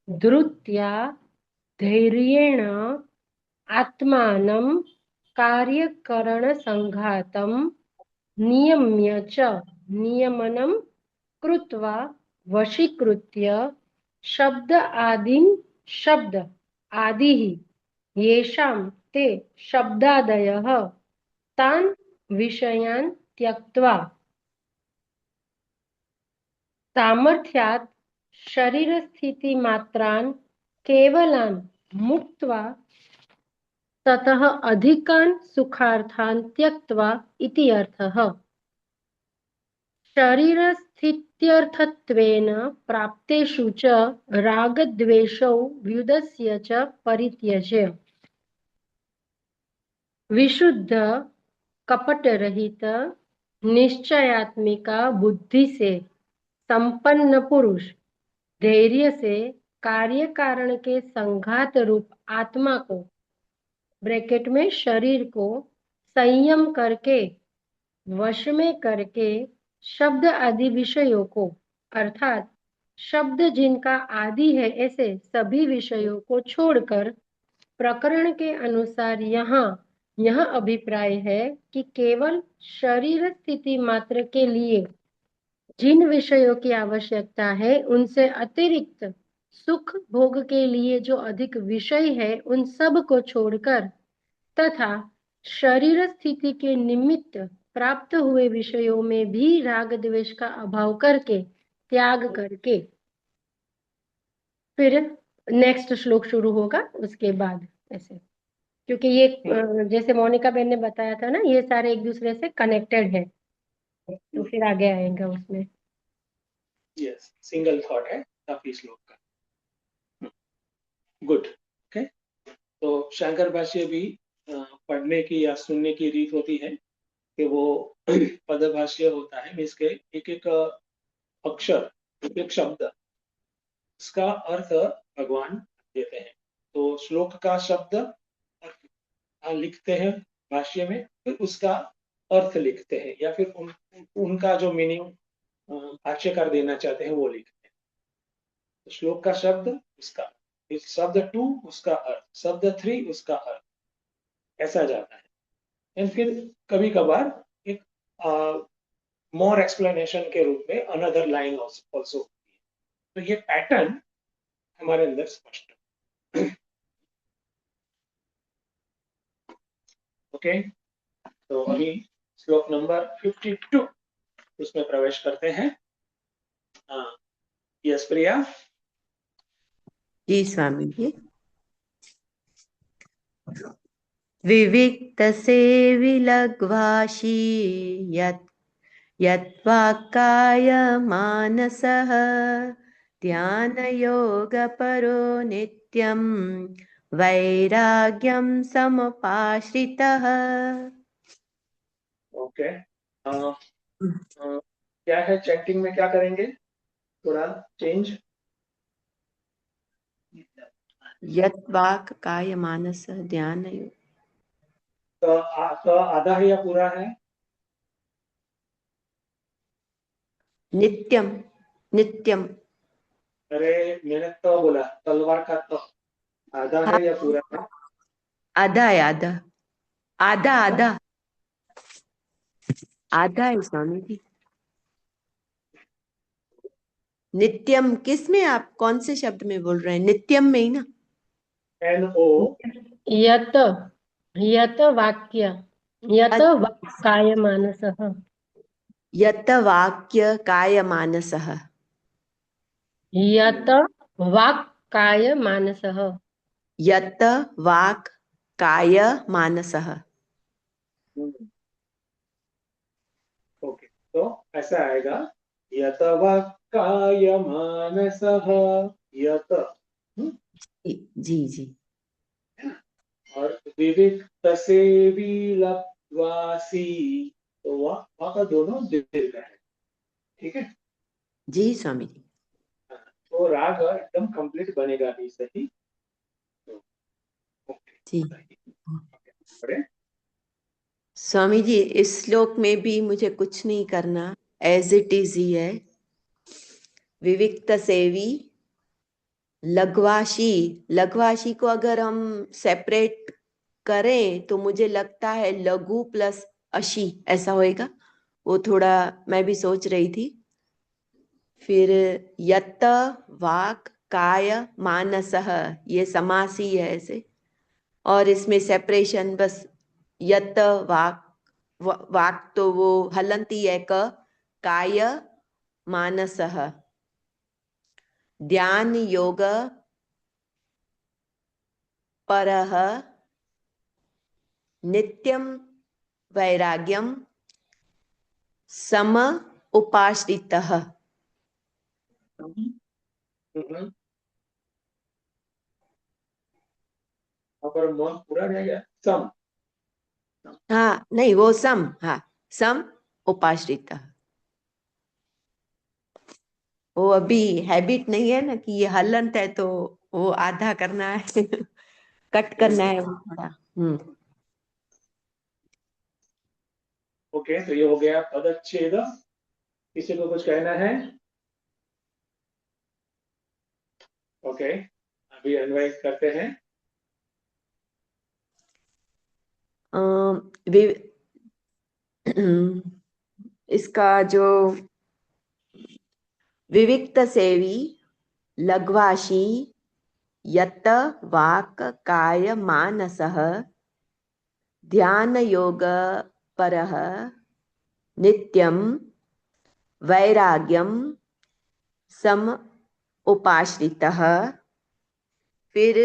धृत्या धैर्येण आत्मानं कार्यकरणसंघातं नियम्य च नियमनं कृत्वा वशीकृत्य शब्द आदिः येषां ते शब्दादयः तान् विषयान् त्यक्त्वा सामर्थ्यात् शरीरस्थितिमात्रान् केवलान् मुक्त्वा ततः अधिकान् सुखार्थान् त्यक्त्वा इति अर्थः। शरीरस्थित्यर्थत्वेन प्राप्तेषु च रागद्वेषौ व्युदस्य च परित्यज्य विशुद्ध कपटरहित निश्चयात्मिका बुद्धि से संपन्न पुरुष धैर्य से कार्य कारण के संघात रूप आत्मा को ब्रैकेट में शरीर को संयम करके वश में करके शब्द आदि विषयों को अर्थात शब्द जिनका आदि है ऐसे सभी विषयों को छोड़कर प्रकरण के अनुसार यह अभिप्राय है कि केवल शरीर स्थिति मात्र के लिए जिन विषयों की आवश्यकता है उनसे अतिरिक्त सुख भोग के लिए जो अधिक विषय है उन सब को छोड़कर तथा शरीर स्थिति के निमित्त प्राप्त हुए विषयों में भी राग द्वेष का अभाव करके त्याग करके फिर नेक्स्ट श्लोक शुरू होगा उसके बाद ऐसे, क्योंकि ये जैसे मोनिका बहन ने बताया था ना, ये सारे एक दूसरे से कनेक्टेड है, तो फिर आगे आएगा उसमें। यस, सिंगल थॉट है काफी श्लोक का। Good, okay. तो शंकर भाष्य भी पढ़ने की या सुनने की रीत होती है कि वो पदभाष्य होता है, मीन्स के एक एक अक्षर, एक एक शब्द, इसका अर्थ भगवान देते हैं। तो श्लोक का शब्द लिखते हैं भाष्य में, फिर उसका अर्थ लिखते हैं या फिर उनका जो मीनिंग भाष्यकार देना चाहते हैं वो लिखते हैं। तो श्लोक का शब्द, उसका शब्द 2 उसका अर्थ, शब्द 3 उसका अर्थ, ऐसा जाता है। एंड फिर कभी कभार एक मोर एक्सप्लेनेशन के रूप में अनदर लाइन ऑल्सो होती है। तो ये पैटर्न हमारे अंदर स्पष्ट है। ओके, तो अभी श्लोक नंबर 52 उसमें प्रवेश करते हैं। यस प्रिया। जी स्वामी जी। विविक्तसेवि लघ्वाशी यत्वाक्काय मानसः ध्यानयोगपरो नित्यं वैराग्यं समुपाश्रितः। ओके, क्या है चैंटिंग में, क्या करेंगे, थोड़ा चेंज। यत्वाक् काय मानस ध्यान। तो आधा है या पूरा है? नित्यम, नित्यम। अरे मैंने तो बोला तलवार का तो, आधा है या पूरा है? आधा है, आधा आधा आधा आधा है स्वामी जी। नित्यम किस में, आप कौन से शब्द में बोल रहे हैं? नित्यम में ही ना? NO। यत यत वाक्य यत काय मानसः। यत वाक्य काय मानसः। यत वाक् काय मानसः। यत वाक् काय मानसः। ओके, तो ऐसा आएगा, यत वाक्काय मानसः, यत। जी जी। और विविक्त सेवी लघ्वासी, तो वहां का दोनों दीर्घ है, ठीक है जी स्वामी जी। तो राग एकदम कंप्लीट बनेगा भी सही। तो जी ओके, स्वामी जी, इस श्लोक में भी मुझे कुछ नहीं करना, एज इट इज ही है। विविक्त सेवी लघ्वाशी, लघ्वाशी को अगर हम सेपरेट करें तो मुझे लगता है लघु प्लस अशी ऐसा होएगा। वो थोड़ा मैं भी सोच रही थी। फिर यत वाक काय मानसः, ये समास ही है ऐसे, और इसमें सेपरेशन बस यत वाक, वाक तो वो हलंती है क, काय मानसः, ध्यान योग परः नित्यम वैराग्यम सम उपाश्रितः। हम्म। वहाँ पर म पूरा रहेगा, सम। हाँ नहीं, वो सम, हाँ सम उपाश्रितः। वो अभी हैबिट नहीं है ना कि ये हलंत है तो वो आधा करना है कट करना है वो थोड़ा। ओके, तो ये हो गया पदच्छेद। किसी को कुछ कहना है? ओके, अभी अन्वय करते हैं। इसका जो विविक्त सेवी लघ्वाशी यत वाक काय मानसः ध्यान योग परः नित्यम वैराग्यम सम उपाश्रितः। फिर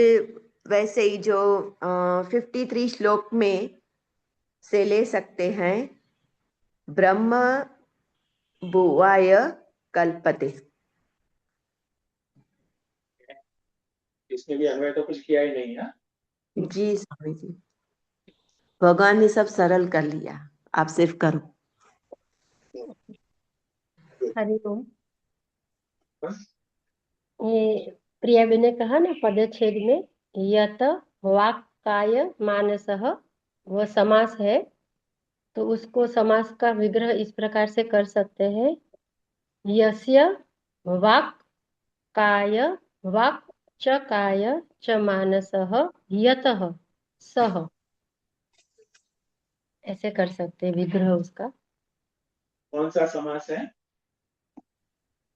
वैसे ही जो 53 श्लोक में से ले सकते हैं, ब्रह्म भुवाय कल्पते। इसमें भी अन्वय तो कुछ किया ही नहीं है। जी स्वामी जी, भगवान ने सब सरल कर लिया, आप सिर्फ करो। हरिओम। ये प्रियाबेन ने कहा ना पदच्छेद में यत वाक काय मानसः, वह समास है, तो उसको समास का विग्रह इस प्रकार से कर सकते हैं, यस्य वाक काय वाक च काय च मानसः यतः सः, ऐसे कर सकते हैं विग्रह उसका। कौन सा समास है?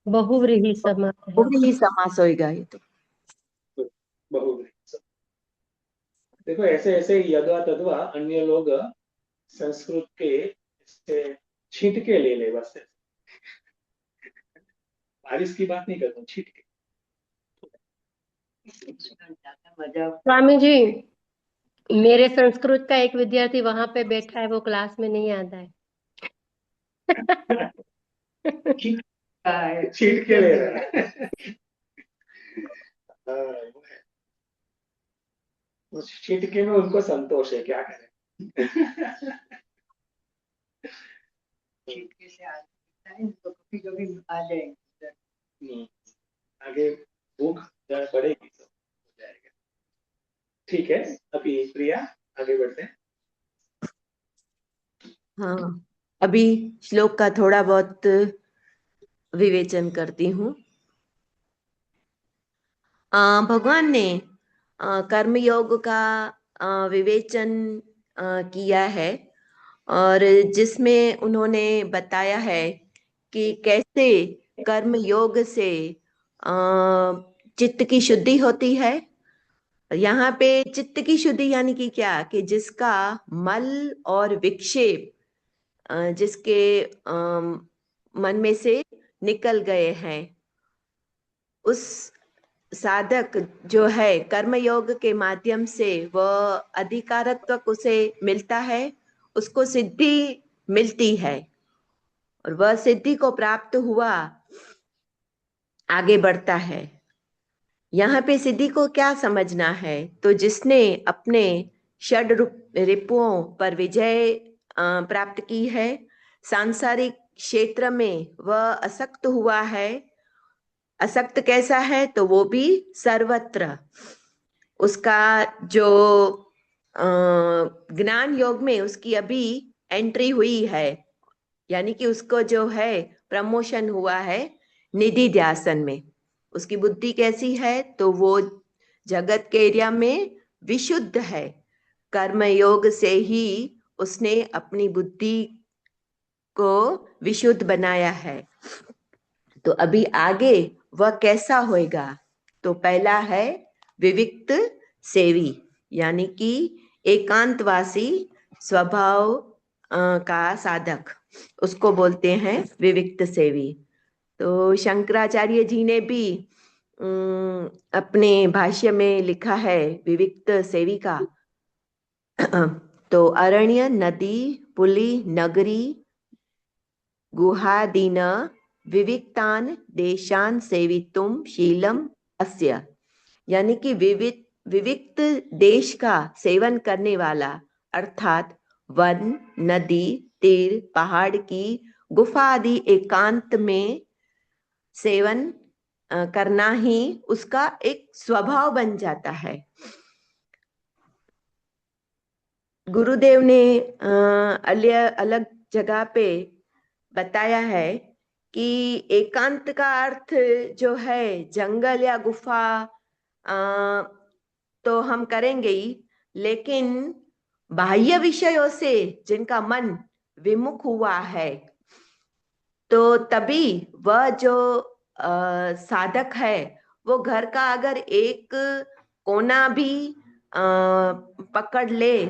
बहुव्रीहि समास है। पूरी ही समास होएगा ये तो। बहुव्रीहि। देखो, ऐसे ऐसे यद्वा तद्वा अन्य लोग संस्कृत के से छींट के ले बस। बारिश की बात नहीं करता हूँ, छींट के। स्वामी जी, मेरे संस्कृत का एक विद्यार्थी वहां पे बैठा है, वो क्लास में नहीं आता है। छींट के ले रहा है। हाँ, वो है। उस छींट के में उनको संतोष है, क्या करें। छींटे से आता है तो कभी कभी आ जाएंगे। आगे भूख बढ़ेगी तो हो जाएगा। ठीक है, अभी प्रिया आगे बढ़ते हैं। हाँ, अभी श्लोक का थोड़ा बहुत विवेचन करती हूँ। भगवान ने कर्मयोग का विवेचन किया है, और जिसमें उन्होंने बताया है कि कैसे कर्म योग से चित्त की शुद्धि होती है। यहाँ पे चित्त की शुद्धि यानी कि क्या, कि जिसका मल और विक्षेप जिसके मन में से निकल गए हैं, उस साधक जो है कर्मयोग के माध्यम से वह अधिकारत्व उसे मिलता है, उसको सिद्धि मिलती है, और वह सिद्धि को प्राप्त हुआ आगे बढ़ता है। यहाँ पे सिद्धि को क्या समझना है, तो जिसने अपने षड रिपुओं पर विजय प्राप्त की है, सांसारिक क्षेत्र में वह असक्त हुआ है। असक्त कैसा है, तो वो भी सर्वत्र। उसका जो ज्ञान योग में उसकी अभी एंट्री हुई है, यानी कि उसको जो है प्रमोशन हुआ है निधि ध्यासन में। उसकी बुद्धि कैसी है, तो वो जगत के एरिया में विशुद्ध है। कर्म योग से ही उसने अपनी बुद्धि को विशुद्ध बनाया है। तो अभी आगे वह कैसा होएगा? तो पहला है विविक्त सेवी, यानी कि एकांतवासी स्वभाव का साधक, उसको बोलते हैं विविक्त सेवी। तो शंकराचार्य जी ने भी अपने भाष्य में लिखा है विविक्त सेवी का। तो अरण्य, नदी, पुली, नगरी, गुहादीन विविक्तान देशान सेवितुम शीलम अस्य, यानी कि विविक्त देश का सेवन करने वाला, अर्थात वन, नदी, तीर, पहाड़ की गुफा आदि एकांत में सेवन करना ही उसका एक स्वभाव बन जाता है। गुरुदेव ने अलग जगह पे बताया है कि एकांत का अर्थ जो है जंगल या गुफा तो हम करेंगे ही, लेकिन बाह्य विषयों से जिनका मन विमुख हुआ है, तो तभी वह जो साधक है वो घर का अगर एक कोना भी पकड़ ले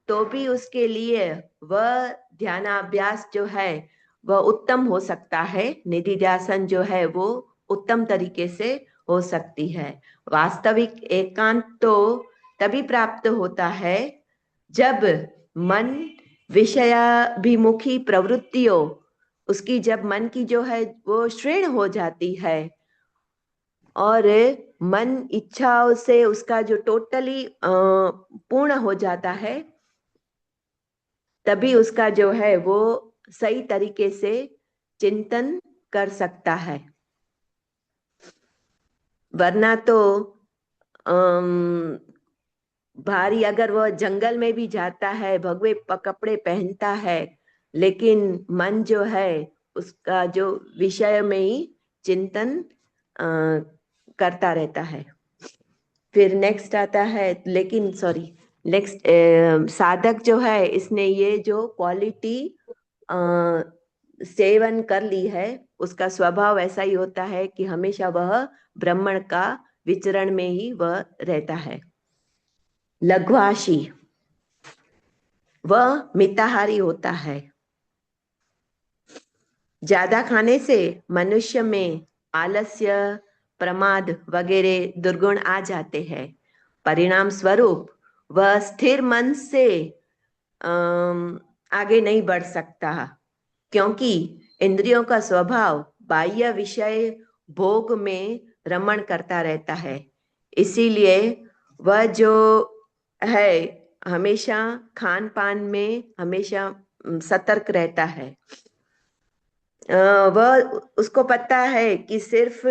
तो भी उसके लिए वह ध्यानाभ्यास जो है वह उत्तम हो सकता है। निधिध्यासन जो है वो उत्तम तरीके से हो सकती है। वास्तविक एकांत तो तभी प्राप्त होता है जब मन विषयाभिमुखी प्रवृत्तियों, उसकी जब मन की जो है वो क्षीण हो जाती है और मन इच्छाओं से उसका जो टोटली पूर्ण हो जाता है, तभी उसका जो है वो सही तरीके से चिंतन कर सकता है। वरना तो भारी अगर वह जंगल में भी जाता है, भगवे कपड़े पहनता है, लेकिन मन जो है उसका जो विषय में ही चिंतन करता रहता है। फिर नेक्स्ट आता है, लेकिन सॉरी नेक्स्ट साधक जो है इसने ये जो क्वालिटी सेवन कर ली है, उसका स्वभाव ऐसा ही होता है कि हमेशा वह ब्रह्मण का विचरण में ही वह रहता है। लघ्वाशी, वह मिताहारी होता है। ज्यादा खाने से मनुष्य में आलस्य, प्रमाद वगैरह दुर्गुण आ जाते हैं। परिणाम स्वरूप वह स्थिर मन से आगे नहीं बढ़ सकता, क्योंकि इंद्रियों का स्वभाव बाह्य विषय भोग में रमण करता रहता है। इसीलिए वह जो है हमेशा खान पान में हमेशा सतर्क रहता है। वह उसको पता है कि सिर्फ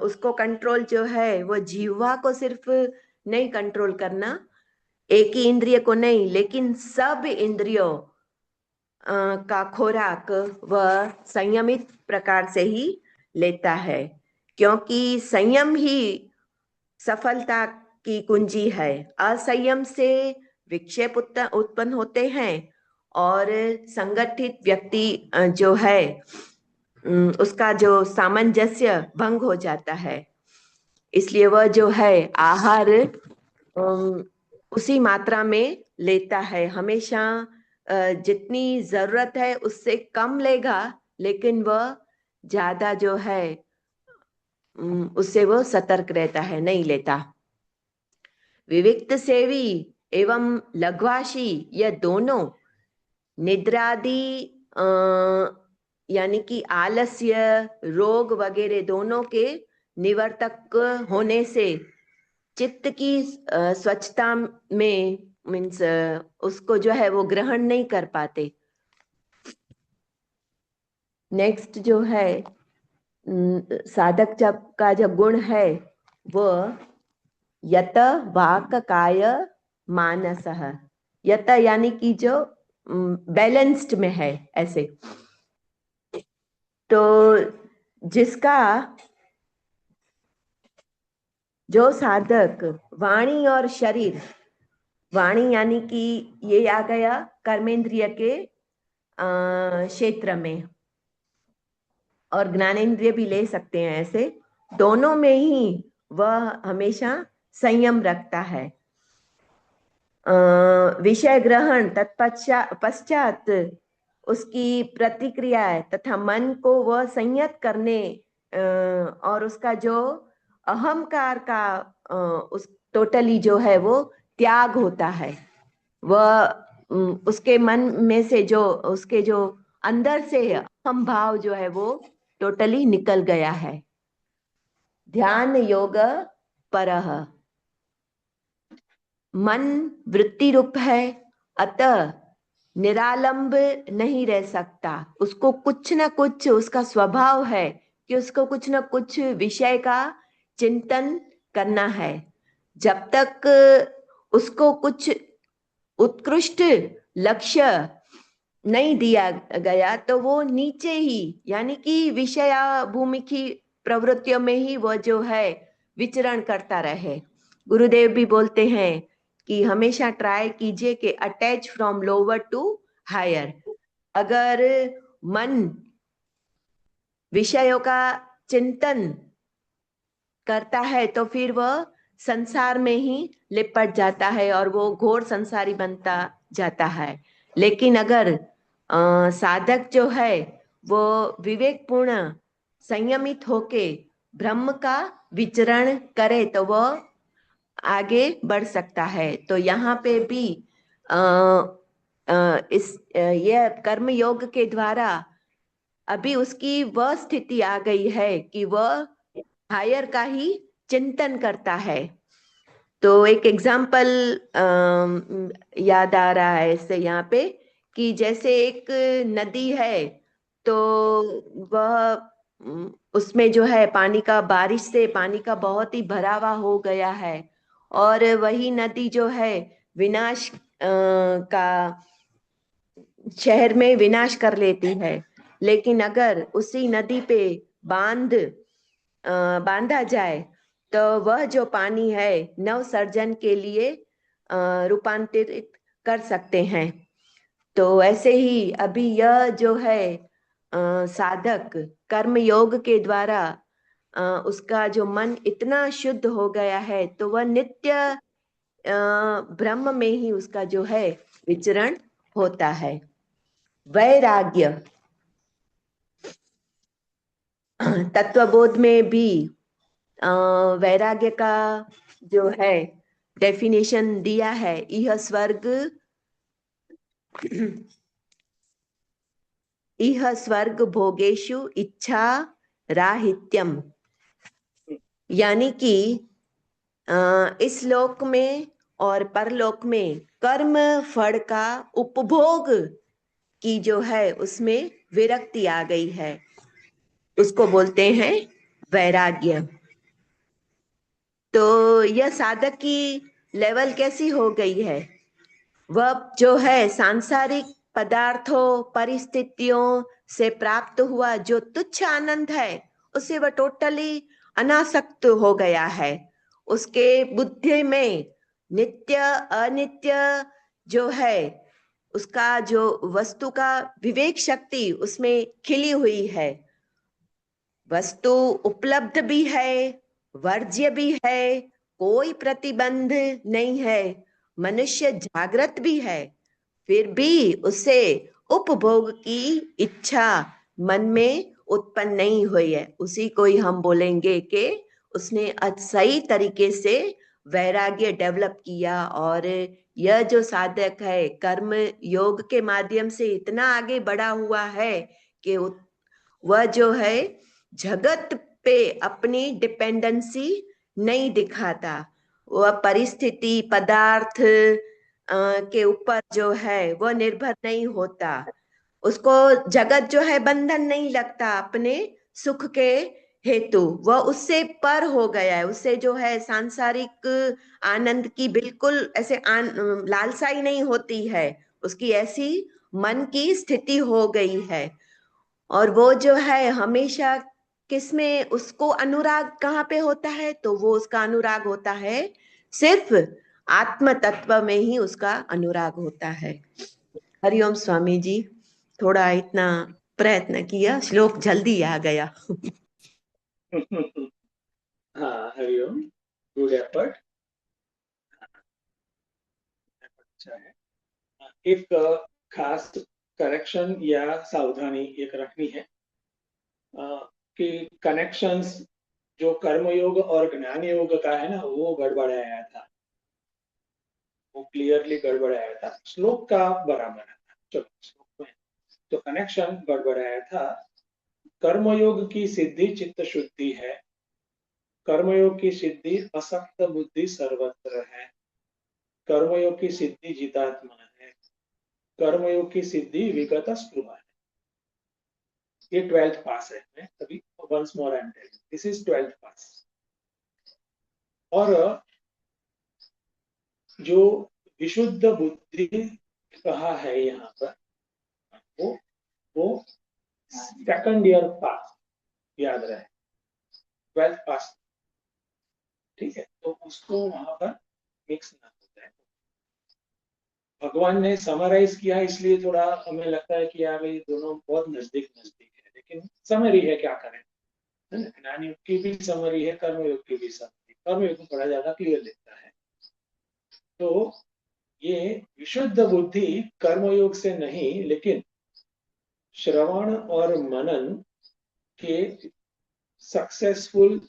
उसको कंट्रोल जो है वो जीवा को सिर्फ नहीं कंट्रोल करना, एक ही इंद्रिय को नहीं, लेकिन सब इंद्रियों का खुराक वह संयमित प्रकार से ही लेता है, क्योंकि संयम ही सफलता की कुंजी है। असंयम से विक्षेप उत्पन्न होते हैं और संगठित व्यक्ति जो है उसका जो सामंजस्य भंग हो जाता है। इसलिए वह जो है आहार उसी मात्रा में लेता है, हमेशा जितनी जरूरत है उससे कम लेगा, लेकिन वह ज्यादा जो है उससे वो सतर्क रहता है, नहीं लेता। विविक्त सेवी एवं लघ्वाशी यह दोनों निद्रादि यानी कि आलस्य, रोग वगैरह दोनों के निवर्तक होने से चित्त की स्वच्छता में मीन्स उसको जो है वो ग्रहण नहीं कर पाते। नेक्स्ट जो है साधक जब का जो गुण है वो यत वाक काय मानस, यत यानी कि जो बैलेंस्ड में है ऐसे। तो जिसका जो साधक वाणी और शरीर, वाणी यानी कि ये आ गया कर्मेंद्रिय के क्षेत्र में, और ज्ञानेंद्रिय भी ले सकते हैं ऐसे, दोनों में ही वह हमेशा संयम रखता है। विषय ग्रहण पश्चात उसकी प्रतिक्रिया तथा मन को वह संयत करने और उसका जो अहंकार का उस टोटली जो है वो त्याग होता है। वह उसके मन में से जो उसके जो अंदर से अहम भाव जो है वो टोटली निकल गया है। ध्यान योग परह, मन वृत्ति रूप है, अतः निरालंब नहीं रह सकता। उसको कुछ न कुछ, उसका स्वभाव है कि उसको कुछ न कुछ विषय का चिंतन करना है। जब तक उसको कुछ उत्कृष्ट लक्ष्य नहीं दिया गया तो वो नीचे ही, यानी कि विषयाभिमुखी प्रवृत्तियों में ही वो जो है विचरण करता रहे। गुरुदेव भी बोलते हैं कि हमेशा ट्राई कीजिए कि attach from lower to higher. अगर मन विषयों का चिंतन करता है तो फिर वह संसार में ही लिपट जाता है और वो घोर संसारी बनता जाता है। लेकिन अगर साधक जो है वो विवेकपूर्ण संयमित होके ब्रह्म का विचरण करे तो वह आगे बढ़ सकता है। तो यहाँ पे भी यह कर्म योग के द्वारा अभी उसकी वह स्थिति आ गई है कि वह हायर का ही चिंतन करता है। तो एक एग्जाम्पल याद आ रहा है इससे यहाँ पे कि जैसे एक नदी है तो वह उसमें जो है पानी का, बारिश से पानी का बहुत ही भरावा हो गया है और वही नदी जो है विनाश का, शहर में विनाश कर लेती है। लेकिन अगर उसी नदी पे बांधा जाए तो वह जो पानी है नव सर्जन के लिए रूपांतरित कर सकते हैं। तो ऐसे ही अभी यह जो है साधक कर्म योग के द्वारा उसका जो मन इतना शुद्ध हो गया है तो वह नित्य ब्रह्म में ही उसका जो है विचरण होता है। वैराग्य, तत्वबोध में भी वैराग्य का जो है डेफिनेशन दिया है, इह स्वर्ग भोगेशु इच्छा राहित्यम, यानी कि इस लोक में और परलोक में कर्म फल का उपभोग की जो है उसमें विरक्ति आ गई है, उसको बोलते हैं वैराग्य। तो यह साधक की लेवल कैसी हो गई है, वह जो है सांसारिक पदार्थों परिस्थितियों से प्राप्त हुआ जो तुच्छ आनंद है उससे वह टोटली अनासक्त हो गया है। उसके बुद्धि में नित्य अनित्य जो है उसका जो वस्तु का विवेक शक्ति उसमें खिली हुई है। वस्तु उपलब्ध भी है, वर्ज्य भी है, कोई प्रतिबंध नहीं है, मनुष्य जागृत भी है, फिर भी उसे उपभोग की इच्छा मन में उत्पन्न नहीं हुई है। उसी को ही हम बोलेंगे कि उसने सही तरीके से वैराग्य डेवलप किया। और यह जो साधक है कर्म योग के माध्यम से इतना आगे बढ़ा हुआ है कि वह जो है जगत पे अपनी डिपेंडेंसी नहीं दिखाता, वह परिस्थिति पदार्थ के ऊपर जो है वह निर्भर नहीं होता, उसको जगत जो है बंधन नहीं लगता अपने सुख के हेतु, वह उससे पर हो गया है। उससे जो है सांसारिक आनंद की बिल्कुल ऐसे लालसा ही नहीं होती है, उसकी ऐसी मन की स्थिति हो गई है। और वो जो है हमेशा किसमें उसको अनुराग कहाँ पे होता है, तो वो उसका अनुराग होता है सिर्फ आत्म तत्व में ही उसका अनुराग होता है। हरिओम स्वामी जी। थोड़ा इतना प्रयत्न किया, श्लोक जल्दी आ गया। हाँ, हरिओम, गुड एफर्ट, अच्छा है। एक खास करेक्शन या सावधानी एक रखनी है कि कनेक्शंस जो कर्मयोग और ज्ञान योग का है ना, वो गड़बड़ाया था, वो क्लियरली गड़बड़ाया था, श्लोक का बराबर था। चलो श्लोक में तो कनेक्शन गड़बड़ाया था। कर्मयोग की सिद्धि चित्त शुद्धि है, कर्मयोग की सिद्धि असक्त बुद्धि सर्वत्र है, कर्मयोग की सिद्धि जितात्मा है, कर्मयोग की सिद्धि विगत स्पृहा है। ये 12th पास है। मैं अभी once more I am telling, this is 12th pass. और जो विशुद्ध बुद्धि कहा है यहाँ पर, वो सेकंड ईयर पास, याद रहे, 12th पास, ठीक है। तो उसको वहां पर मिक्स ना होता है। भगवान ने समराइज किया, इसलिए थोड़ा हमें लगता है कि यार ये दोनों बहुत नजदीक नजदीक है, लेकिन समरी है, क्या करें, है ना। ज्ञान युग की भी समरी है, कर्मयुग की भी समरी, कर्मयुग थोड़ा ज्यादा क्लियर दिखता है। तो ये विशुद्ध बुद्धि कर्मयोग से नहीं, लेकिन श्रवण और मनन के सक्सेसफुल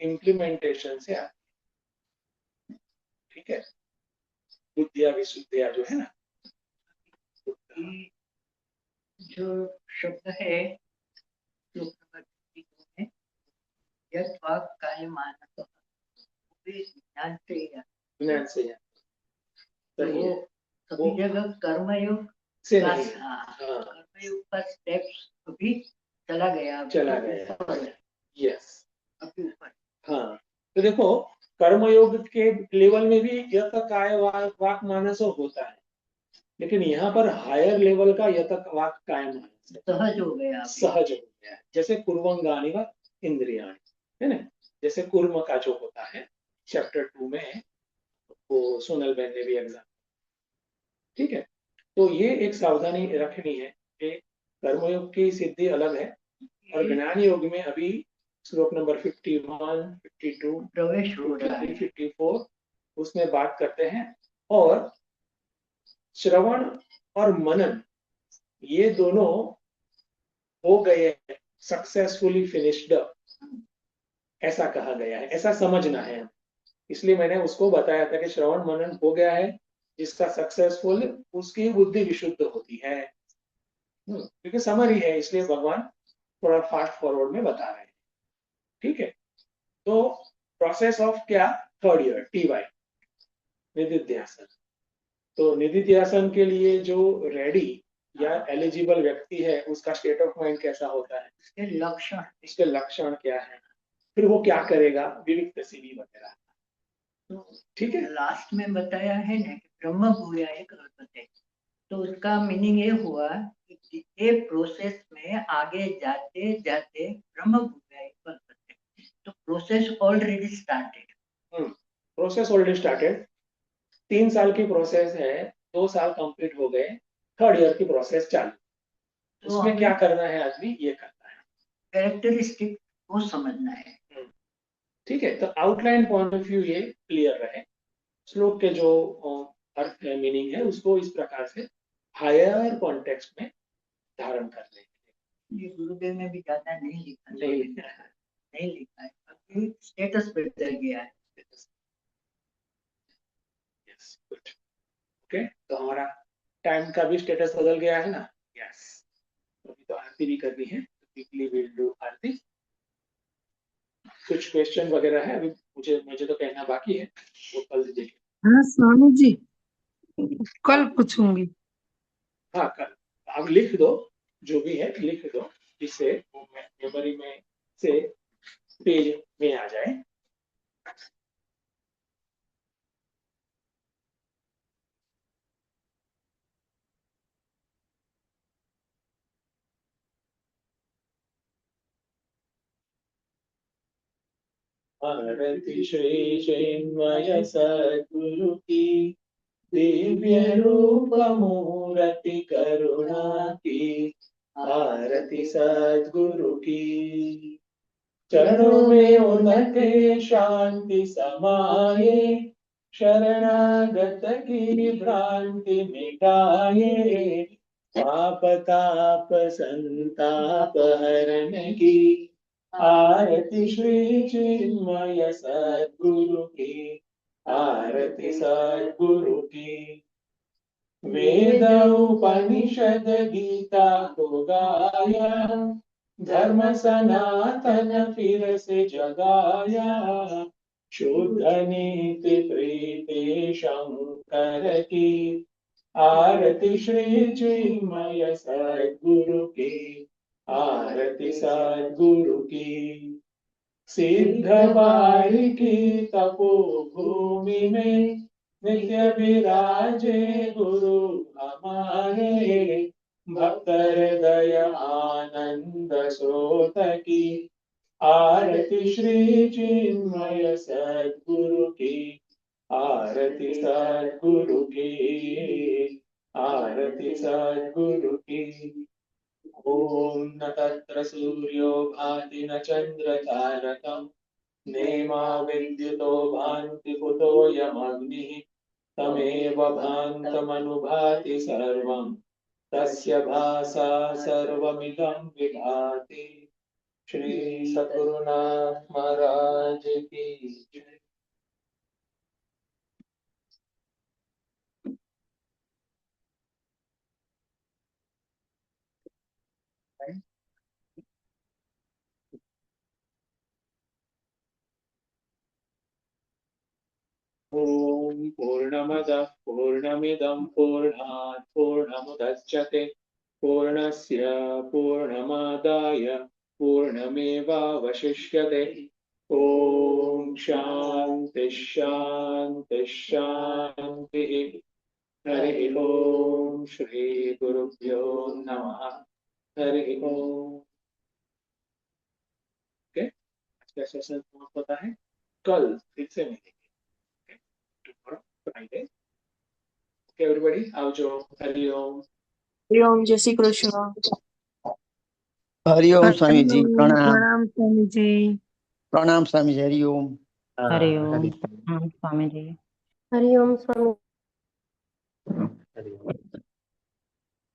इम्प्लीमेंटेशन से आती है, ठीक है। बुद्धिया विशुद्धिया जो है ना, ये जो शब्द है श्लोक नंबर 52 में, यत् वाक् काय मानसः, वो भी ज्ञान से ही आता है। ज्ञान से तो सही वो है, सभी वो जगह कर्मयोग से का, नहीं। हाँ, हाँ, कर्मयोग का स्टेप्स अभी चला गया, अभी चला तो गया, ऊपर है, यस। अभी ऊपर। हाँ, तो देखो कर्मयोग के लेवल में भी यत काय वाक मानस होता है, लेकिन यहाँ पर हायर लेवल का यत वाक काय मानस है, सहज हो गया अभी। सहज हो गया है। जैसे कुर्वंगानि व इंद्रियाणि, है ना, जैसे कुर्म का जो होता है चैप्टर 2 में, वो सोनल बहन ने भी एग्जाम, ठीक है। तो ये एक सावधानी रखनी है कि कर्मयोग की सिद्धि अलग है, और ज्ञान योग में अभी श्लोक नंबर 51, 52, प्रवेश हो रहा है। 53, 54 उसमें बात करते हैं। और श्रवण और मनन ये दोनों हो गए, सक्सेसफुली फिनिश्ड, ऐसा कहा गया है, ऐसा समझना है। इसलिए मैंने उसको बताया था कि श्रवण मनन हो गया है, जिसका सक्सेसफुल, उसकी बुद्धि विशुद्ध होती है। क्योंकि समरी है, इसलिए भगवान थोड़ा फास्ट फॉरवर्ड में बता रहे हैं, ठीक है। तो प्रोसेस ऑफ क्या, थर्ड ईयर TY निधिध्यासन। तो निधिध्यासन के लिए जो रेडी या एलिजिबल व्यक्ति है, उसका स्टेट ऑफ माइंड कैसा होता है, इसके लक्षण क्या है, फिर वो क्या करेगा, विविक्त सिद्धि वगैरह, ठीक है। लास्ट में बताया है ना कि ब्रह्म भूया एक कल्पते, तो उसका मीनिंग ये हुआ कि ये प्रोसेस में आगे जाते जाते ब्रह्म भूया एक कल्पते, तो process already started. Process already started, 3 साल की प्रोसेस है, 2 साल कंप्लीट हो गए, थर्ड ईयर की प्रोसेस चालू। तो उसमें क्या करना है आदमी, ये करना है, कैरेक्टरिस्टिक को समझना है, ठीक है। तो आउटलाइन पॉइंट ऑफ व्यू ये क्लियर रहे, श्लोक के जो अर्थ है, मीनिंग है, उसको इस प्रकार से हायर कॉन्टेक्स्ट में धारण कर लेंगे। ये गुरुदेव ने भी ज्यादा नहीं लिखा, नहीं लिखा है, नहीं लिखा है, अभी स्टेटस बदल गया है। Yes, good, okay. तो हमारा टाइम का भी स्टेटस बदल गया है ना, यस। अभी तो आरती भी करनी है, तो क्विकली विल डू आरती। कुछ क्वेश्चन वगैरह है अभी, मुझे तो कहना बाकी है, वो कल देखिए। हाँ स्वामी जी, कल पूछूंगी। हाँ कल आप लिख दो, जो भी है लिख दो, जिससे वो मेमोरी में से पेज में आ जाए। आरती श्री चिन्मय सद्गुरु की, दिव्य रूप मूर्ति करुणा की, आरती सद्गुरु की। चरणों में उनके शांति समाये, शरणागत की भ्रांति मिटाए। पाप ताप संताप हरण की, आरती श्री चिन्मय सद्गुरु की, आरती सद्गुरु की। वेद उपनिषद गीता को गाया, धर्म सनातन फिर से जगाया। शुद्ध नीति प्रीति शंकर की, आरती श्री चिन्मय सद्गुरु की, आरती सद्गुरु की। सिद्ध बारी की तपो भूमि में, नित्य विराजे गुरु हमारे। भक्त हृदय आनंद स्रोत की, आरती श्री चिन्मय सद्गुरु की, आरती सद्गुरु की, आरती सद्गुरु की। ओम न तत्र सूर्यो भाति न चंद्र तारकम्, नेमा विद्युतो भान्ति कुतोऽयमग्निः। तमेव भान्तमनुभाति सर्वं, तस्य भासा सर्वमिदं विभाति। श्री सद्गुरुनाथ महाराज की जय। ओम पूर्णमदः पूर्णमिदं पूर्णात् पूर्णमुदच्यते, पूर्णस्य पूर्णमादाय पूर्णमेवावशिष्यते। ओम शांति शांति शांति। हरि ओम श्री गुरुभ्यो नमः। हरि ओम। ओके, आज का सेशन समाप्त होता है। कल फिर से मिलेंगे। Tomorrow, Friday. Okay, everybody, आवजो। Hari ओम। हरिओम, जय श्री कृष्ण। हरिओम स्वामी जी, हरिओम, प्रणाम। प्रणाम स्वामी जी। प्रणाम स्वामी जी, हरिओम। हरिओम, प्रणाम स्वामी जी। हरिओम स्वामी। हरिओम।